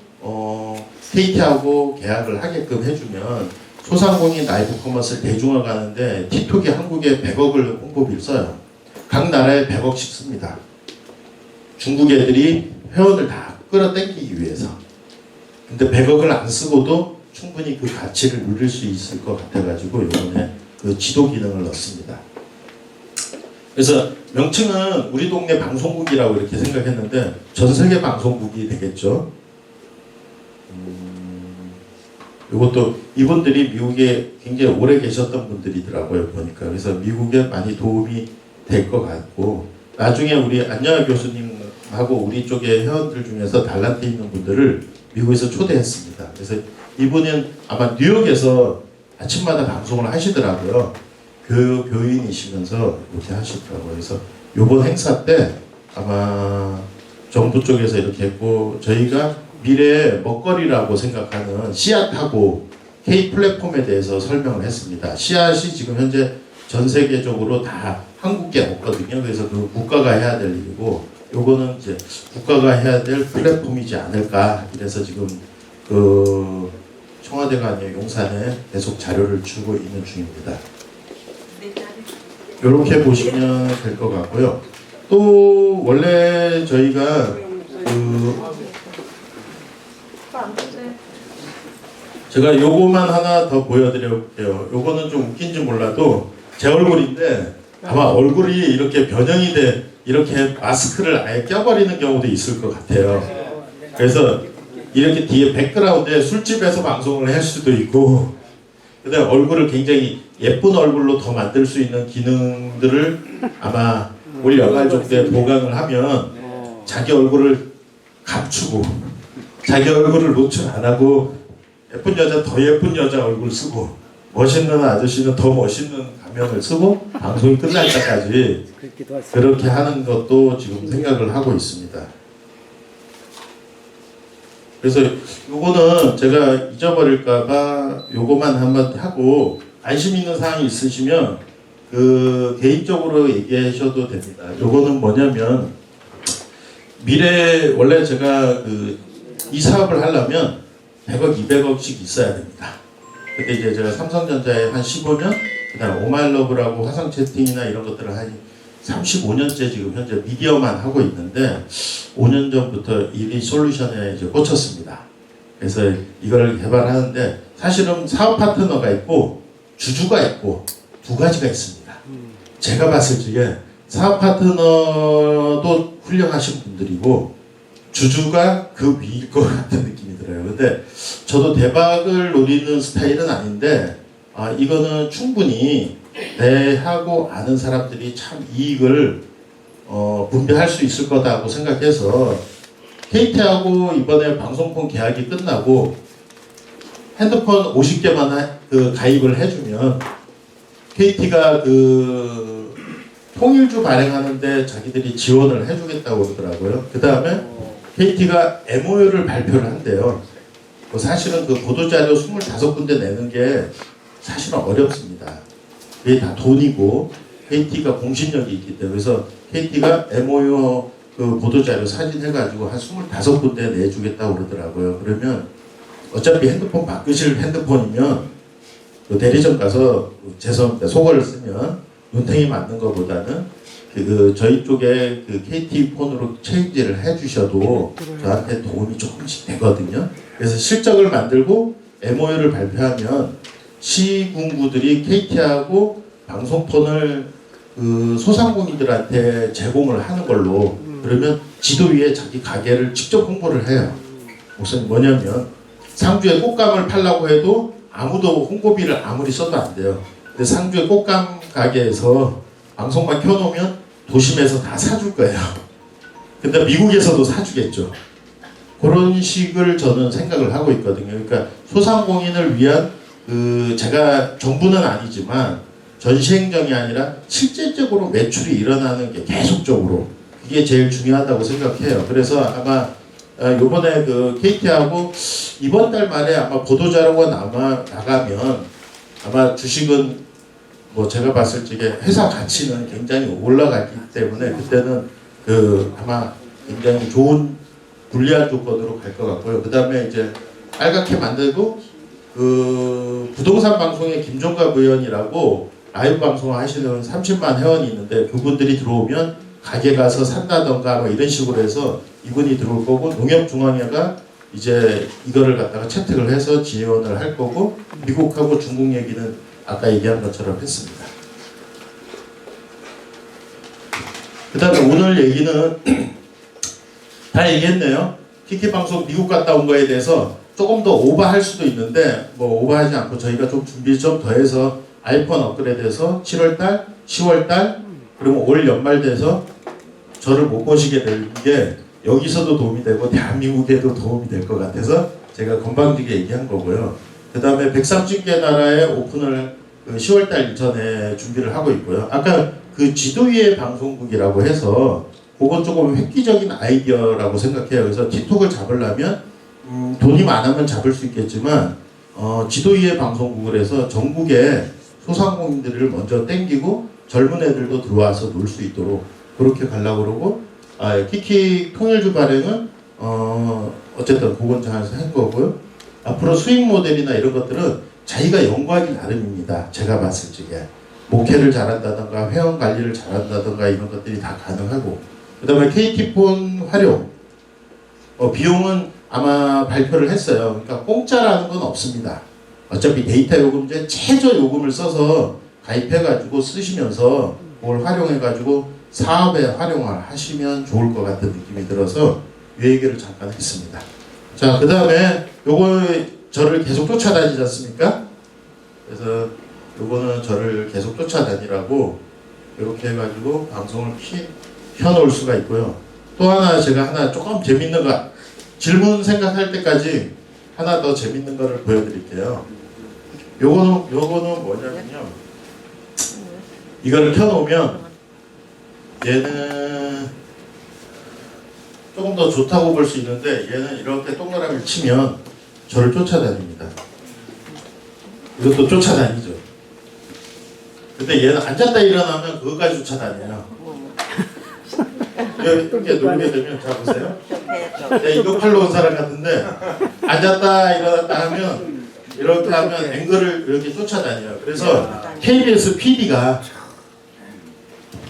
KT하고 계약을 하게끔 해주면 소상공인 라이브 커머스를 대중화가는데 틱톡이 한국에 100억을 홍보비를 써요. 각 나라에 100억씩 씁니다. 중국 애들이 회원을 다 끌어당기기 위해서. 근데 100억을 안 쓰고도 충분히 그 가치를 누릴 수 있을 것 같아가지고 이번에 그 지도 기능을 넣습니다. 그래서 명칭은 우리 동네 방송국이라고 이렇게 생각했는데 전 세계 방송국이 되겠죠. 이것도 이분들이 미국에 굉장히 오래 계셨던 분들이더라고요 보니까. 그래서 미국에 많이 도움이 될 것 같고 나중에 우리 안녕하 교수님하고 우리 쪽의 회원들 중에서 달란트 있는 분들을 미국에서 초대했습니다. 그래서 이분은 아마 뉴욕에서 아침마다 방송을 하시더라고요. 교인이시면서 이렇게 하시더라고요. 그래서 이번 행사 때 아마 정부 쪽에서 이렇게 했고 저희가 미래의 먹거리라고 생각하는 씨앗하고 K 플랫폼에 대해서 설명을 했습니다. 씨앗이 지금 현재 전 세계적으로 다 한국계 없거든요. 그래서 그 국가가 해야 될 일이고 요거는 이제 국가가 해야 될 플랫폼이지 않을까. 그래서 지금 그 청와대가 아니라 용산에 계속 자료를 주고 있는 중입니다. 이렇게 보시면 될 것 같고요. 또 원래 저희가 제가 요거만 하나 더 보여드릴게요. 요거는 좀 웃긴지 몰라도 제 얼굴인데 아마 얼굴이 이렇게 변형이 돼 이렇게 마스크를 아예 껴버리는 경우도 있을 것 같아요. 그래서 이렇게 뒤에 백그라운드에 술집에서 방송을 할 수도 있고 그다음 얼굴을 굉장히 예쁜 얼굴로 더 만들 수 있는 기능들을 아마 우리 연말족 때 보강을 하면 자기 얼굴을 감추고 자기 얼굴을 노출 안 하고 예쁜 여자 더 예쁜 여자 얼굴 쓰고 멋있는 아저씨는 더 멋있는 가면을 쓰고 방송이 끝날 때까지 그렇게 하는 것도 지금 생각을 하고 있습니다. 그래서 요거는 제가 잊어버릴까봐 요거만 한번 하고 관심 있는 사항이 있으시면 그 개인적으로 얘기하셔도 됩니다. 요거는 뭐냐면 미래 원래 제가 이 사업을 하려면 100억, 200억씩 있어야 됩니다. 그때 이제 제가 삼성전자에 한 15년, 그다음 오마이러브라고 화상 채팅이나 이런 것들을 한 35년째 지금 현재 미디어만 하고 있는데 5년 전부터 이 솔루션에 이제 꽂혔습니다. 그래서 이걸 개발하는데 사실은 사업 파트너가 있고 주주가 있고 두 가지가 있습니다. 제가 봤을 적에 사업 파트너도 훌륭하신 분들이고 주주가 그 위일 것 같은 느낌이 들어요. 근데 저도 대박을 노리는 스타일은 아닌데 이거는 충분히 내하고 아는 사람들이 참 이익을 분배할 수 있을 거다고 생각해서 KT하고 이번에 방송폰 계약이 끝나고 핸드폰 50개만 가입을 해주면 KT가 통일주 발행하는데 자기들이 지원을 해주겠다고 그러더라고요. 그 다음에 KT가 MOU를 발표를 한대요. 사실은 보도자료 25군데 내는 게 사실은 어렵습니다. 그게 다 돈이고 KT가 공신력이 있기 때문에 그래서 KT가 MOU 보도자료 사진 해가지고 한 25군데 내주겠다고 그러더라고요. 그러면 어차피 핸드폰 바꾸실 핸드폰이면 대리점 가서 죄송합니다. 속어를 쓰면 눈탱이 맞는 것보다는 저희 쪽에 KT 폰으로 체인지를 해주셔도 저한테 도움이 조금씩 되거든요. 그래서 실적을 만들고 MOU를 발표하면 시군구들이 KT하고 방송폰을 소상공인들한테 제공을 하는 걸로 그러면 지도 위에 자기 가게를 직접 홍보를 해요. 우선 뭐냐면 상주에 꽃감을 팔라고 해도 아무도 홍보비를 아무리 써도 안 돼요. 근데 상주의 꽃감 가게에서 방송만 켜놓으면 도심에서 다 사줄 거예요. 근데 미국에서도 사주겠죠. 그런 식을 저는 생각을 하고 있거든요. 그러니까 소상공인을 위한 제가 정부는 아니지만 전시행정이 아니라 실질적으로 매출이 일어나는 게 계속적으로 그게 제일 중요하다고 생각해요. 그래서 아마 요번에 KT하고 이번 달 말에 아마 보도자료가 나가면 아마 주식은 뭐 제가 봤을 적에 회사 가치는 굉장히 올라가기 때문에 그때는 아마 굉장히 좋은 불리한 조건으로 갈 것 같고요. 그 다음에 이제 빨갛게 만들고 부동산 방송의 김종갑 의원이라고 라이브 방송 하시는 30만 회원이 있는데 그분들이 들어오면 가게 가서 산다던가 뭐 이런 식으로 해서 이분이 들어올 거고 농협중앙회가 이제 이거를 갖다가 채택을 해서 지원을 할 거고 미국하고 중국 얘기는 아까 얘기한 것처럼 했습니다. 그 다음에 오늘 얘기는 다 얘기했네요. 키키방송 미국 갔다 온 거에 대해서 조금 더 오버할 수도 있는데 뭐 오버하지 않고 저희가 좀 준비 좀 더해서 아이폰 업그레이드해서 7월달, 10월달 그리고 올 연말 돼서 저를 못 보시게 될 게 여기서도 도움이 되고 대한민국에도 도움이 될 것 같아서 제가 건방지게 얘기한 거고요. 그 다음에 130개 나라의 오픈을 10월달 이전에 준비를 하고 있고요. 아까 지도 위의 방송국이라고 해서 그건 조금 획기적인 아이디어라고 생각해요. 그래서 틱톡을 잡으려면 돈이 많으면 잡을 수 있겠지만 지도 위의 방송국을 해서 전국에 소상공인들을 먼저 땡기고 젊은 애들도 들어와서 놀 수 있도록 그렇게 가려고 그러고 키키 통일주 발행은 어쨌든 그건 잘 한 거고요. 앞으로 수익 모델이나 이런 것들은 자기가 연구하기 나름입니다. 제가 봤을 적에 목회를 잘한다던가 회원 관리를 잘한다던가 이런 것들이 다 가능하고 그 다음에 KT폰 활용 비용은 아마 발표를 했어요. 그러니까 공짜라는 건 없습니다. 어차피 데이터 요금제 최저 요금을 써서 가입해가지고 쓰시면서 그걸 활용해가지고 사업에 활용을 하시면 좋을 것 같은 느낌이 들어서 이 얘기를 잠깐 했습니다. 자, 그 다음에 요거 저를 계속 쫓아다니지 않습니까? 그래서 요거는 저를 계속 쫓아다니라고 이렇게 해가지고 방송을 켜놓을 수가 있고요. 또 하나 제가 조금 재밌는 거 질문 생각할 때까지 하나 더 재밌는 거를 보여드릴게요. 요거는 뭐냐면요. 이거를 켜놓으면 얘는 조금 더 좋다고 볼 수 있는데 얘는 이렇게 동그라미를 치면 저를 쫓아다닙니다. 이것도 쫓아다니죠. 근데 얘는 앉았다 일어나면 그것까지 쫓아다녀요. 이렇게 놀게 되면 자 보세요. 이거 팔로 온 사람 같은데 앉았다 일어났다 하면 이렇게 하면 앵글을 이렇게 쫓아다녀요. 그래서 KBS PD가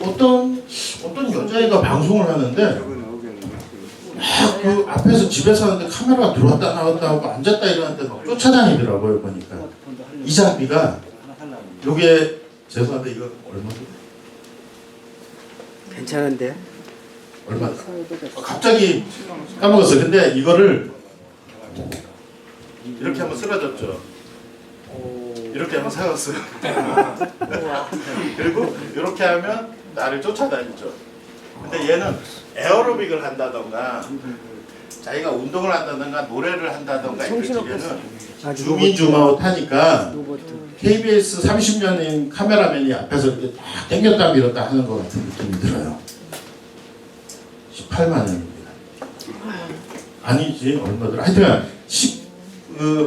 어떤 여자애가 방송을 하는데 그 앞에서 집에서 하는데 카메라가 들어왔다 나왔다 하고 앉았다 일어났다 막 쫓아다니더라고요. 보니까 이 장비가 요게 죄송한데 이거 얼마죠? 괜찮은데? 얼마? 갑자기 까먹었어요. 근데 이거를 이렇게 한번 쓰러졌죠. 이렇게 한번 세웠어요. 그리고 이렇게 하면 나를 쫓아다니죠. 근데 얘는 에어로빅을 한다던가 자기가 운동을 한다던가 노래를 한다던가 이럴 적에는 주민주마오 타니까 KBS 30년인 카메라맨이 앞에서 이렇게 딱 당겼다 밀었다 하는 것 같은 느낌이 들어요. 18만 원입니다. 아니지 얼마더라? 하여튼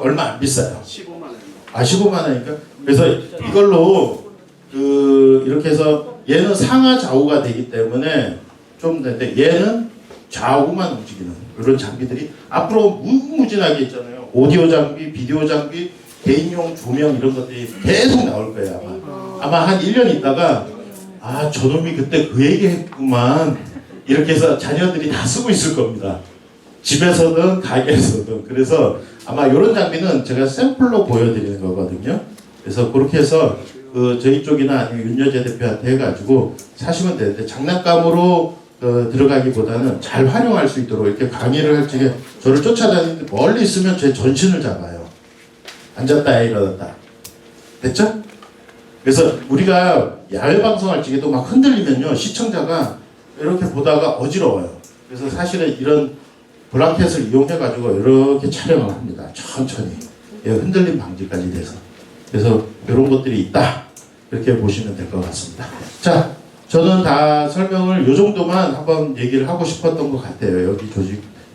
얼마 안 비싸요. 15만 원. 15만 원이니까. 그래서 이걸로 이렇게 해서 얘는 상하 좌우가 되기 때문에 좀 되는데 얘는 좌우만 움직이는 이런 장비들이 앞으로 무궁무진하게 있잖아요. 오디오 장비, 비디오 장비, 개인용 조명 이런 것들이 계속 나올 거예요. 아마 한 1년 있다가 저놈이 그때 그 얘기 했구만 이렇게 해서 자녀들이 다 쓰고 있을 겁니다. 집에서든 가게에서든. 그래서 아마 이런 장비는 제가 샘플로 보여드리는 거거든요. 그래서 그렇게 해서 저희 쪽이나 아니면 윤여재 대표한테 해가지고 사시면 되는데 장난감으로 들어가기보다는 잘 활용할 수 있도록 이렇게 강의를 할 적에 저를 쫓아다니는데 멀리 있으면 제 전신을 잡아요. 앉았다 일어났다. 됐죠? 그래서 우리가 야외 방송할 적에도 막 흔들리면요 시청자가 이렇게 보다가 어지러워요. 그래서 사실은 이런 브라켓을 이용해가지고 이렇게 촬영을 합니다. 천천히 흔들림 방지까지 돼서. 그래서 이런 것들이 있다. 이렇게 보시면 될 것 같습니다. 자, 저는 다 설명을 이 정도만 한번 얘기를 하고 싶었던 것 같아요.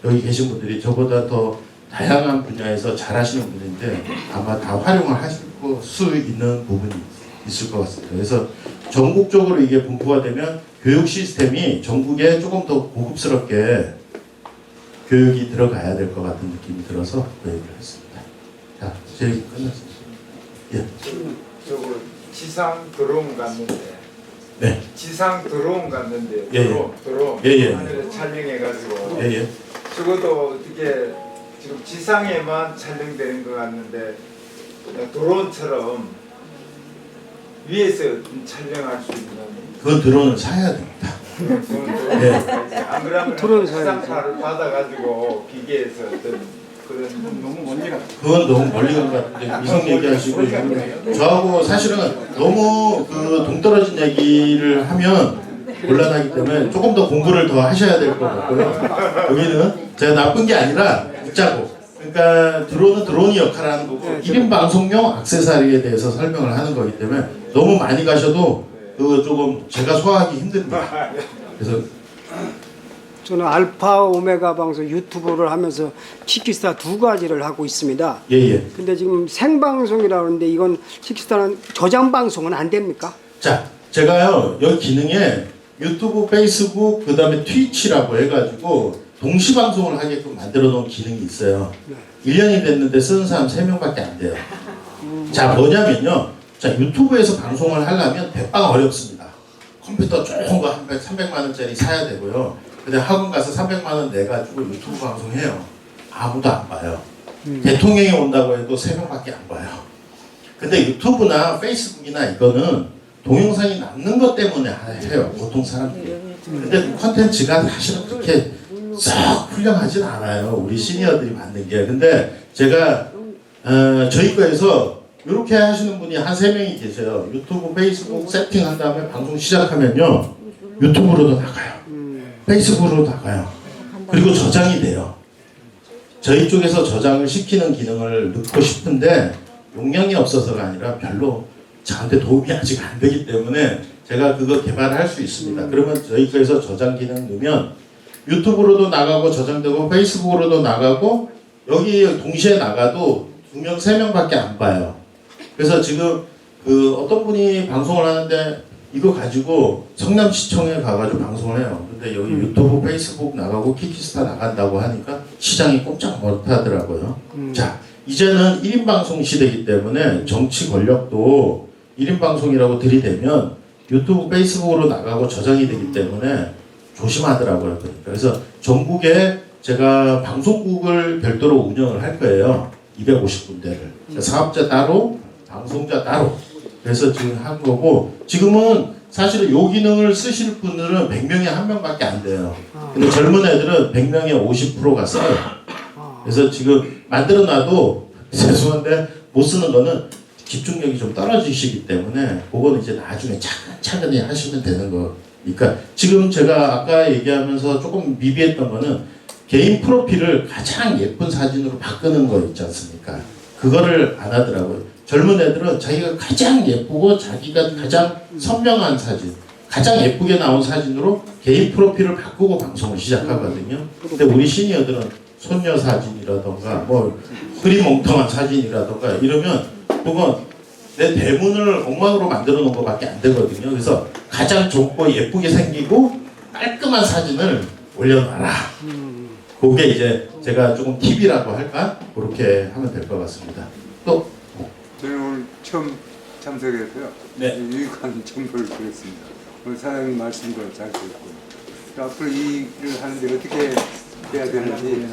여기 계신 분들이 저보다 더 다양한 분야에서 잘하시는 분인데 아마 다 활용을 하실 수 있는 부분이 있을 것 같습니다. 그래서 전국적으로 이게 분포가 되면 교육 시스템이 전국에 조금 더 고급스럽게 교육이 들어가야 될 것 같은 느낌이 들어서 그 얘기를 했습니다. 자, 제 얘기 끝났습니다. 예. 저거 지상 드론 갔는데. 네. 지상 드론 갔는데. 예, 드론. 예. 하늘에 촬영해가지고. 예. 적어도 어떻게 지금 지상에만 촬영되는 것 같는데 그냥 드론처럼 위에서 촬영할 수 있는. 그 드론을 사야 됩니다. 예. 안 그러면 드론 지상파를 받아가지고 기계에서 어떤 그런 너무 멀리 갔다. 그건 너무 멀리 간 것 같은데 이성 얘기하시고 저하고 사실은 너무 그 동떨어진 얘기를 하면 곤란하기 때문에 조금 더 공부를 더 하셔야 될 것 같고요. 여기는 제가 나쁜 게 아니라 웃자고. 그러니까 드론은 드론이 역할을 하는 거고 1인 방송용 액세서리에 대해서 설명을 하는 거기 때문에 너무 많이 가셔도 그 조금 제가 소화하기 힘듭니다. 그래서 저는 알파 오메가 방송 유튜브를 하면서 키키스타 두 가지를 하고 있습니다. 예예. 근데 지금 생방송이라고 하는데 이건 키키스타는 저장 방송은 안 됩니까? 자, 제가요 여기 기능에 유튜브, 페이스북, 그 다음에 트위치라고 해가지고 동시 방송을 하게끔 만들어 놓은 기능이 있어요. 1년이 됐는데 쓰는 사람 3명밖에 안 돼요. 자, 뭐냐면요. 자, 유튜브에서 방송을 하려면 대빵 어렵습니다. 컴퓨터 좋은 거 한 300만 원짜리 사야 되고요. 근데 학원 가서 300만 원 내가지고 유튜브 방송해요. 아무도 안 봐요. 대통령이 온다고 해도 3명밖에 안 봐요. 근데 유튜브나 페이스북이나 이거는 동영상이 남는 것 때문에 해요. 보통 사람들이. 근데 그 컨텐츠가 사실은 그렇게 썩 훌륭하진 않아요. 우리 시니어들이 만든 게. 근데 제가 저희 거에서 이렇게 하시는 분이 한 3명이 계세요. 유튜브, 페이스북 세팅한 다음에 방송 시작하면요. 유튜브로도 나가요. 페이스북으로 나가요. 그리고 저장이 돼요. 저희 쪽에서 저장을 시키는 기능을 넣고 싶은데 용량이 없어서가 아니라 별로 저한테 도움이 아직 안 되기 때문에 제가 그거 개발할 수 있습니다. 그러면 저희 거에서 저장 기능 넣으면 유튜브로도 나가고 저장되고 페이스북으로도 나가고 여기 동시에 나가도 2명, 3명밖에 안 봐요. 그래서 지금 그 어떤 분이 방송을 하는데 이거 가지고 성남시청에 가가지고 방송을 해요. 근데 여기 유튜브, 페이스북 나가고 키키스타 나간다고 하니까 시장이 꼼짝 못하더라고요. 자, 이제는 1인 방송 시대이기 때문에 정치 권력도 1인 방송이라고 들이대면 유튜브, 페이스북으로 나가고 저장이 되기 때문에 조심하더라고요. 그러니까. 그래서 전국에 제가 방송국을 별도로 운영을 할 거예요. 250군데를. 사업자 따로, 방송자 따로. 그래서 지금 한 거고, 지금은 사실은 요 기능을 쓰실 분들은 100명에 1명밖에 안 돼요. 근데 젊은 애들은 100명에 50%가 써요. 그래서 지금 만들어 놔도 죄송한데 못 쓰는 거는 집중력이 좀 떨어지시기 때문에 그거는 이제 나중에 차근차근히 하시면 되는 거니까 지금 제가 아까 얘기하면서 조금 미비했던 거는 개인 프로필을 가장 예쁜 사진으로 바꾸는 거 있지 않습니까? 그거를 안 하더라고요. 젊은 애들은 자기가 가장 예쁘고 자기가 가장 선명한 사진, 가장 예쁘게 나온 사진으로 개인 프로필을 바꾸고 방송을 시작하거든요. 근데 우리 시니어들은 손녀 사진이라던가 뭐 흐리멍텅한 사진이라던가 이러면 그건 내 대문을 엉망으로 만들어 놓은 것밖에 안 되거든요. 그래서 가장 젊고 예쁘게 생기고 깔끔한 사진을 올려놔라. 그게 이제 제가 조금 팁이라고 할까? 그렇게 하면 될 것 같습니다. 또 저는 오늘 처음 참석해서요. 네. 유익한 정보를 들었습니다. 오늘 사장님 말씀도 잘 들었고 앞으로 이 일을 하는데 어떻게 해야 되는지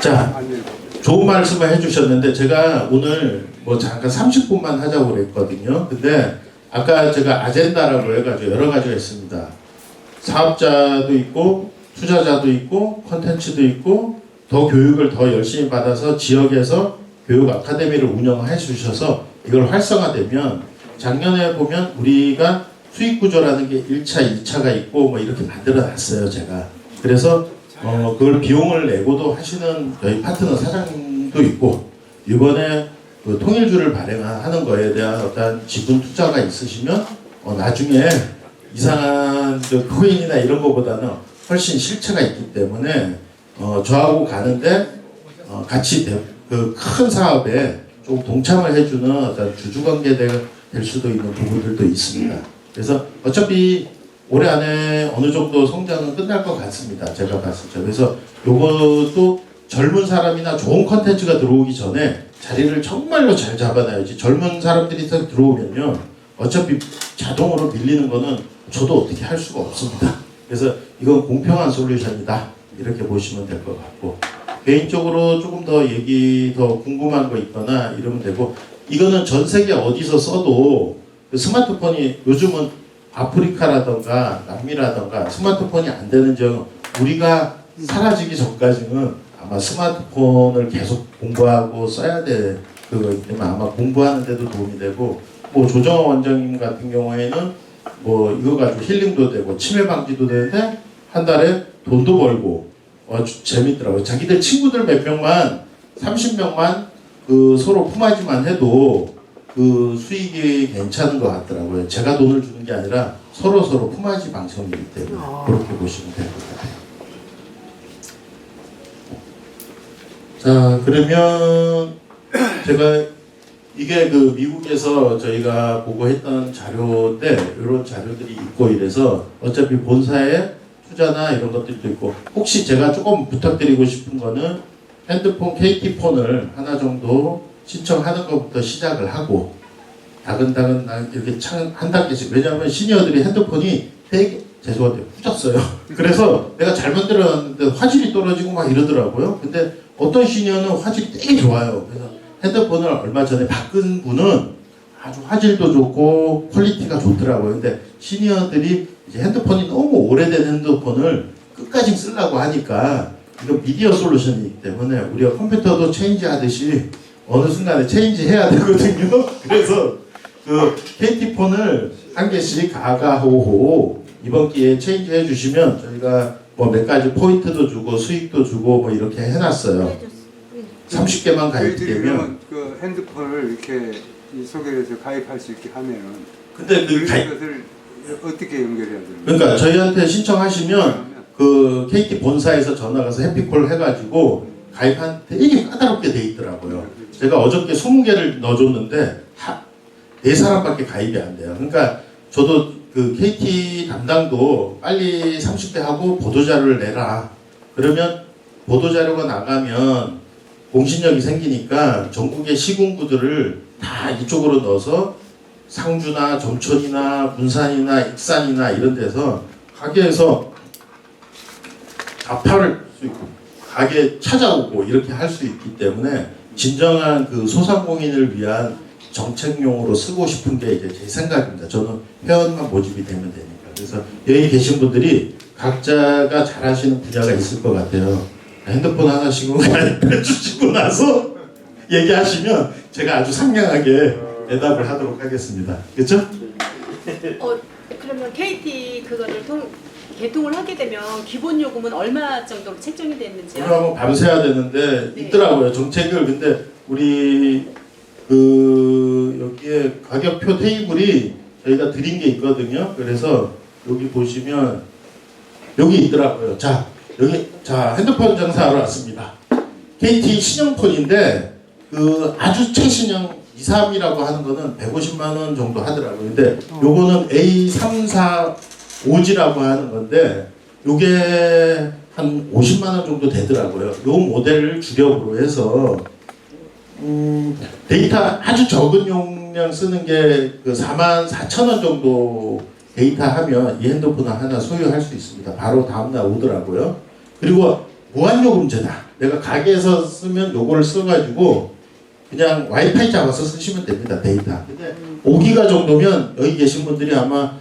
자, 안내를 좋은 말씀을 해주셨는데 제가 오늘 뭐 잠깐 30분만 하자고 그랬거든요. 근데 아까 제가 아젠다라고 해가지고 여러 가지가 있습니다. 사업자도 있고 투자자도 있고 컨텐츠도 있고 더 교육을 더 열심히 받아서 지역에서 교육 아카데미를 운영해 주셔서 이걸 활성화되면 작년에 보면 우리가 수익 구조라는 게 1차, 2차가 있고 뭐 이렇게 만들어 놨어요, 제가. 그래서 그걸 비용을 내고도 하시는 저희 파트너 사장님도 있고, 이번에 그 통일주를 발행하는 거에 대한 어떤 지분 투자가 있으시면 나중에 이상한 그 코인이나 이런 거보다는 훨씬 실체가 있기 때문에 저하고 가는데 같이 그 큰 사업에 좀 동참을 해주는 어떤 주주관계될 수도 있는 부분들도 있습니다. 그래서 어차피 올해 안에 어느 정도 성장은 끝날 것 같습니다. 제가 봤을 때. 그래서 요것도 젊은 사람이나 좋은 컨텐츠가 들어오기 전에 자리를 정말로 잘 잡아놔야지. 젊은 사람들이 들어오면요, 어차피 자동으로 밀리는 거는 저도 어떻게 할 수가 없습니다. 그래서 이건 공평한 솔루션이다, 이렇게 보시면 될 것 같고, 개인적으로 조금 더 더 궁금한 거 있거나 이러면 되고, 이거는 전 세계 어디서 써도 그 스마트폰이 요즘은 아프리카라던가 남미라던가 스마트폰이 안 되는 지역은 우리가 사라지기 전까지는 아마 스마트폰을 계속 공부하고 써야 될 그거기 때문에 아마 공부하는 데도 도움이 되고, 뭐 조정원 원장님 같은 경우에는 뭐 이거 가지고 힐링도 되고 치매 방지도 되는데 한 달에 돈도 벌고 재밌더라고요. 자기들 친구들 몇 명만 30명만 그 서로 품앗이만 해도 그 수익이 괜찮은 것 같더라고요. 제가 돈을 주는 게 아니라 서로 품앗이 방송이기 때문에 그렇게 보시면 될 것 같아요. 자, 그러면 제가 이게 그 미국에서 저희가 보고했던 자료인데 이런 자료들이 있고 이래서 어차피 본사에 투자나 이런 것들도 있고, 혹시 제가 조금 부탁드리고 싶은 거는 핸드폰 KT폰을 하나 정도 신청하는 것부터 시작을 하고 다근다근 이렇게 한 단계씩, 왜냐하면 시니어들이 핸드폰이 되게 죄송한데 후졌어요. 그래서 내가 잘 만들어놨는데 화질이 떨어지고 막 이러더라고요. 근데 어떤 시니어는 화질이 되게 좋아요. 그래서 핸드폰을 얼마 전에 바꾼 분은 아주 화질도 좋고 퀄리티가 좋더라고요. 근데 시니어들이 이제 핸드폰이 너무 오래된 핸드폰을 끝까지 쓰려고 하니까 이거 미디어 솔루션이기 때문에 우리가 컴퓨터도 체인지 하듯이 어느 순간에 체인지 해야 되거든요. 그래서 그 KT폰을 한 개씩 가가호호 이번 기회에 체인지 해주시면 저희가 뭐 몇 가지 포인트도 주고 수익도 주고 뭐 이렇게 해놨어요. 30개만 가입되면 그 핸드폰을 이렇게 소개를 해서 가입할 수 있게 하면은, 근데 그 것을 어떻게 연결해야 됩니까? 그러니까 저희한테 신청하시면 그 KT 본사에서 전화 가서 해피콜 해가지고 가입한 되게 까다롭게 돼 있더라고요. 제가 어저께 20개를 넣어줬는데 4사람밖에 가입이 안 돼요. 그러니까 저도 그 KT 담당도 빨리 30대 하고 보도자료를 내라. 그러면 보도자료가 나가면 공신력이 생기니까 전국의 시군구들을 다 이쪽으로 넣어서 상주나 점촌이나 군산이나 익산이나 이런 데서 가게에서 답할 수 있고 가게 찾아오고 이렇게 할 수 있기 때문에 진정한 그 소상공인을 위한 정책용으로 쓰고 싶은 게 이제 제 생각입니다. 저는 회원만 모집이 되면 되니까. 그래서 여기 계신 분들이 각자가 잘하시는 분야가 있을 것 같아요. 핸드폰 하나씩은 가입해 주시고 나서 얘기하시면 제가 아주 상냥하게 대답을 하도록 하겠습니다. 그렇죠? 그러면 KT 그거를 개통을 하게 되면 기본 요금은 얼마 정도로 책정이 됐는지요? 그러면 밤새야 되는데 네. 있더라고요, 정책을. 근데 우리 그 여기에 가격표 테이블이 저희가 드린 게 있거든요. 그래서 여기 보시면 여기 있더라고요. 자, 여기 핸드폰 장사하러 왔습니다. KT 신형폰인데 그 아주 최신형 2, 3이라고 하는 거는 150만 원 정도 하더라고요. 근데 요거는 A345G라고 하는 건데 요게 한 50만 원 정도 되더라고요. 요 모델을 주력으로 해서 데이터 아주 적은 용량 쓰는 게 그 44,000원 정도 데이터 하면 이 핸드폰을 하나 소유할 수 있습니다. 바로 다음날 오더라고요. 그리고 무한요금제다. 내가 가게에서 쓰면 요거를 써가지고 그냥 와이파이 잡아서 쓰시면 됩니다. 데이터. 근데 5기가 정도면 여기 계신 분들이 아마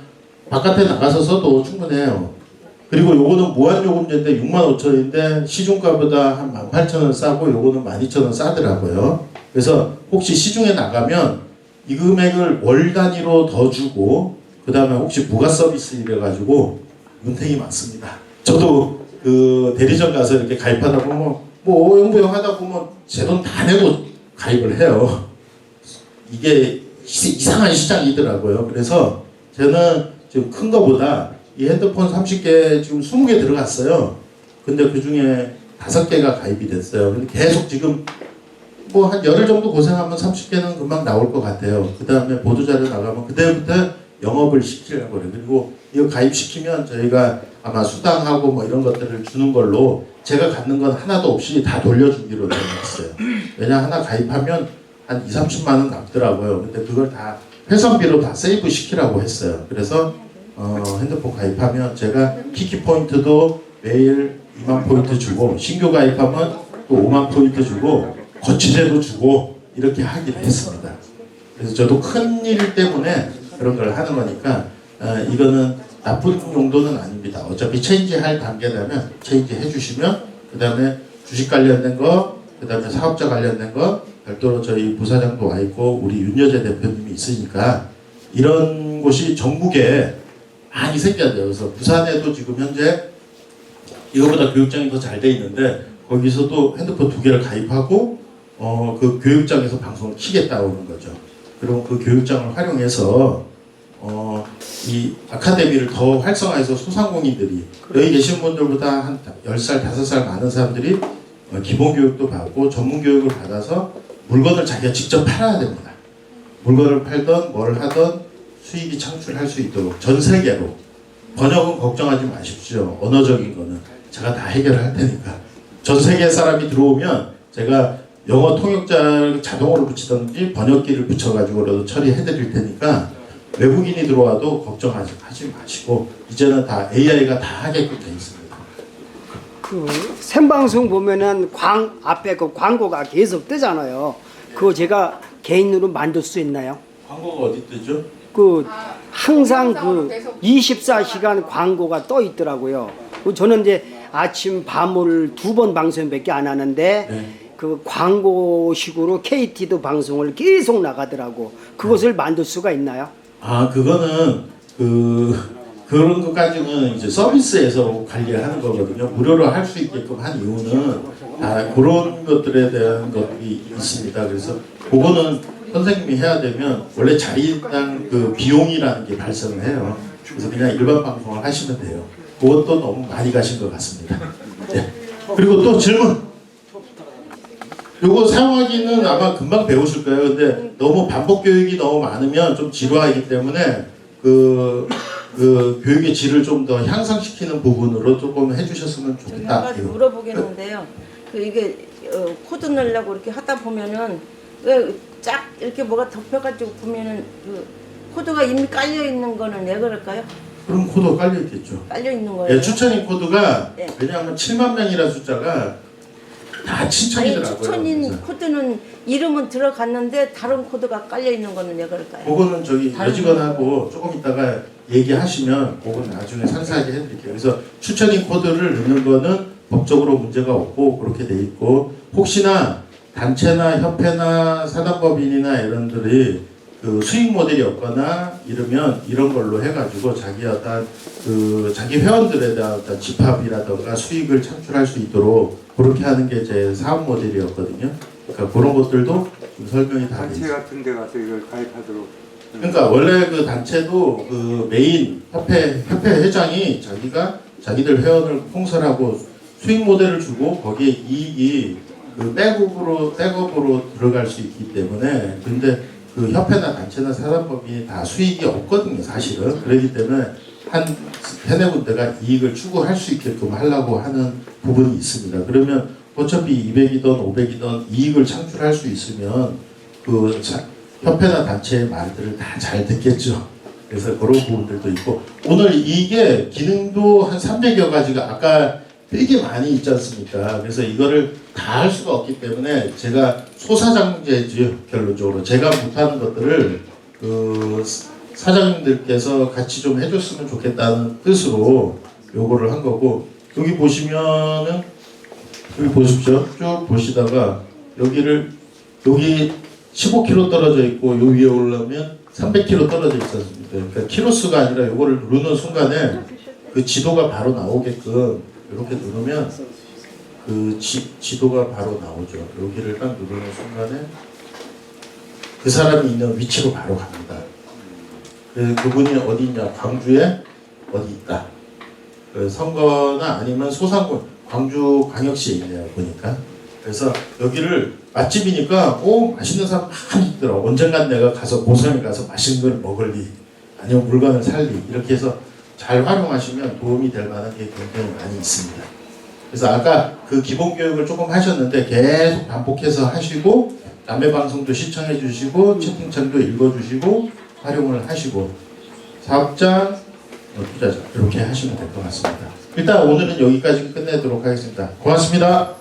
바깥에 나가서 써도 충분해요. 그리고 요거는 무한요금제인데 65,000원인데 시중가보다 한 18,000원 싸고 요거는 12,000원 싸더라고요. 그래서 혹시 시중에 나가면 이 금액을 월 단위로 더 주고 그 다음에 혹시 부가 서비스 이래가지고 문턱이 많습니다. 저도 그 대리점 가서 이렇게 가입하다 보면 뭐 오용부용 하다 보면 제 돈 다 내고 가입을 해요. 이게 이상한 시장이더라고요. 그래서 저는 지금 큰 거보다 이 핸드폰 30개 지금 20개 들어갔어요. 근데 그 중에 5개가 가입이 됐어요. 근데 계속 지금 뭐 한 열흘 정도 고생하면 30개는 금방 나올 것 같아요. 그 다음에 보도자료 나가면 그때부터 영업을 시키려고 그래요. 그리고 이거 가입시키면 저희가 아마 수당하고 뭐 이런 것들을 주는 걸로 제가 갖는 건 하나도 없이 다 돌려주기로 되어있어요. 왜냐 하나 가입하면 한 2~30만 원 남더라고요. 근데 그걸 다 회선비로 다 세이브 시키라고 했어요. 그래서 핸드폰 가입하면 제가 키키 포인트도 매일 2만 포인트 주고 신규 가입하면 또 5만 포인트 주고 거치제도 주고 이렇게 하기로 했습니다. 그래서 저도 큰 일 때문에 그런 걸 하는 거니까 이거는 나쁜 용도는 아닙니다. 어차피 체인지 할 단계라면 체인지 해주시면 그 다음에 주식 관련된 거, 그 다음에 사업자 관련된 거 별도로 저희 부사장도 와 있고 우리 윤여재 대표님이 있으니까 이런 곳이 전국에 많이 생겨야 돼요. 그래서 부산에도 지금 현재 이거보다 교육장이 더 잘 돼 있는데 거기서도 핸드폰 2개를 가입하고 그 교육장에서 방송을 키겠다고 하는 거죠. 그럼 그 교육장을 활용해서 이 아카데미를 더 활성화해서 소상공인들이 여기 계신 분들보다 한 10살, 5살 많은 사람들이 기본 교육도 받고 전문 교육을 받아서 물건을 자기가 직접 팔아야 됩니다. 물건을 팔던 뭘 하던 수익이 창출할 수 있도록 전 세계로. 번역은 걱정하지 마십시오. 언어적인 거는 제가 다 해결할 테니까. 전 세계 사람이 들어오면 제가 영어 통역자를 자동으로 붙이든지 번역기를 붙여가지고라도 처리해 드릴 테니까 외국인이 들어와도 걱정하지 마시고 이제는 다 AI가 다 하게끔 돼 있습니다. 그 생방송 보면은 앞에 그 광고가 계속 뜨잖아요. 그거 제가 개인으로 만들 수 있나요? 광고가 어디 뜨죠? 그 항상 그 24시간 광고가 떠 있더라고요. 저는 이제 아침 밤을 2번 방송밖에 안 하는데 네. 그 광고식으로 KT도 방송을 계속 나가더라고. 그것을 만들 수가 있나요? 아 그거는 그런 것까지는 이제 서비스에서 관리하는 거거든요. 무료로 할 수 있게끔 한 이유는 그런 것들에 대한 것이 있습니다. 그래서 그거는 선생님이 해야 되면 원래 자리당 그 비용이라는 게 발생을 해요. 그래서 그냥 일반 방송을 하시면 돼요. 그것도 너무 많이 가신 것 같습니다. 네. 그리고 또 질문. 요거 사용하기는 아마 금방 배우실 거예요. 근데 너무 반복 교육이 너무 많으면 좀 지루하기 때문에 그 교육의 질을 좀 더 향상시키는 부분으로 조금 해주셨으면 저기 좋겠다. 한 가지 물어보겠는데요. 이게 코드 넣으려고 이렇게 하다 보면은 왜 쫙 이렇게 뭐가 덮여가지고 보면은 그 코드가 이미 깔려 있는 거는 왜 그럴까요? 그럼 코드가 깔려 있겠죠. 깔려 있는 거예요? 예, 추천인 코드가 네. 왜냐하면 7만 명이라는 숫자가 다 추천이더라고요. 추천인 그래서. 코드는 이름은 들어갔는데 다른 코드가 깔려 있는 거는 왜 그럴까요? 그거는 저기 여직원하고 조금 이따가 얘기하시면 그건 나중에 상세하게 해드릴게요. 그래서 추천인 코드를 넣는 거는 법적으로 문제가 없고 그렇게 돼 있고 혹시나 단체나 협회나 사단법인이나 이런들이 그 수익 모델이 없거나 이러면 이런 걸로 해가지고 자기 어떤 그 자기 회원들에 대한 어떤 집합이라던가 수익을 창출할 수 있도록 그렇게 하는 게 제 사업 모델이었거든요. 그러니까 그런 것들도 좀 설명이 다 돼 단체 있어요. 같은 데 가서 이걸 가입하도록. 그러니까 원래 그 단체도 그 메인 협회 회장이 자기들 회원을 통솔하고 수익 모델을 주고 거기에 이익이 그 백업으로 들어갈 수 있기 때문에 근데 그 협회나 단체나 사단법인이 다 수익이 없거든요, 사실은. 그렇기 때문에 한 세네 군데가 이익을 추구할 수 있게끔 하려고 하는 부분이 있습니다. 그러면 어차피 200이든 500이든 이익을 창출할 수 있으면 그 협회나 단체의 말들을 다 잘 듣겠죠. 그래서 그런 부분들도 있고 오늘 이게 기능도 한 300여 가지가 아까 되게 많이 있지 않습니까? 그래서 이거를 다 할 수가 없기 때문에 제가 소사장제죠, 결론적으로. 제가 못하는 것들을 그 사장님들께서 같이 좀 해줬으면 좋겠다는 뜻으로 요거를 한 거고 여기 보시면은 여기 보십시오. 쭉 보시다가 여기를 여기 15km 떨어져 있고 요 위에 올라오면 300km 떨어져 있었습니다. 그러니까 키로수가 아니라 요거를 누르는 순간에 그 지도가 바로 나오게끔 이렇게 누르면 그 지도가 바로 나오죠. 여기를 딱 누르는 순간에 그 사람이 있는 위치로 바로 갑니다. 그래서 그분이 어디 있냐, 광주에 어디 있다. 그 선거나 아니면 소상공, 광주광역시에 있네요, 보니까. 그래서 여기를 맛집이니까 맛있는 사람 많이 있더라고. 언젠간 내가 가서 고성에 가서 맛있는 걸 먹을리 아니면 물건을 살리 이렇게 해서 잘 활용하시면 도움이 될 만한 게 굉장히 많이 있습니다. 그래서 아까 그 기본 교육을 조금 하셨는데 계속 반복해서 하시고 남의 방송도 시청해 주시고 채팅창도 읽어 주시고 활용을 하시고 사업자, 투자자 이렇게 하시면 될 것 같습니다. 일단 오늘은 여기까지 끝내도록 하겠습니다. 고맙습니다.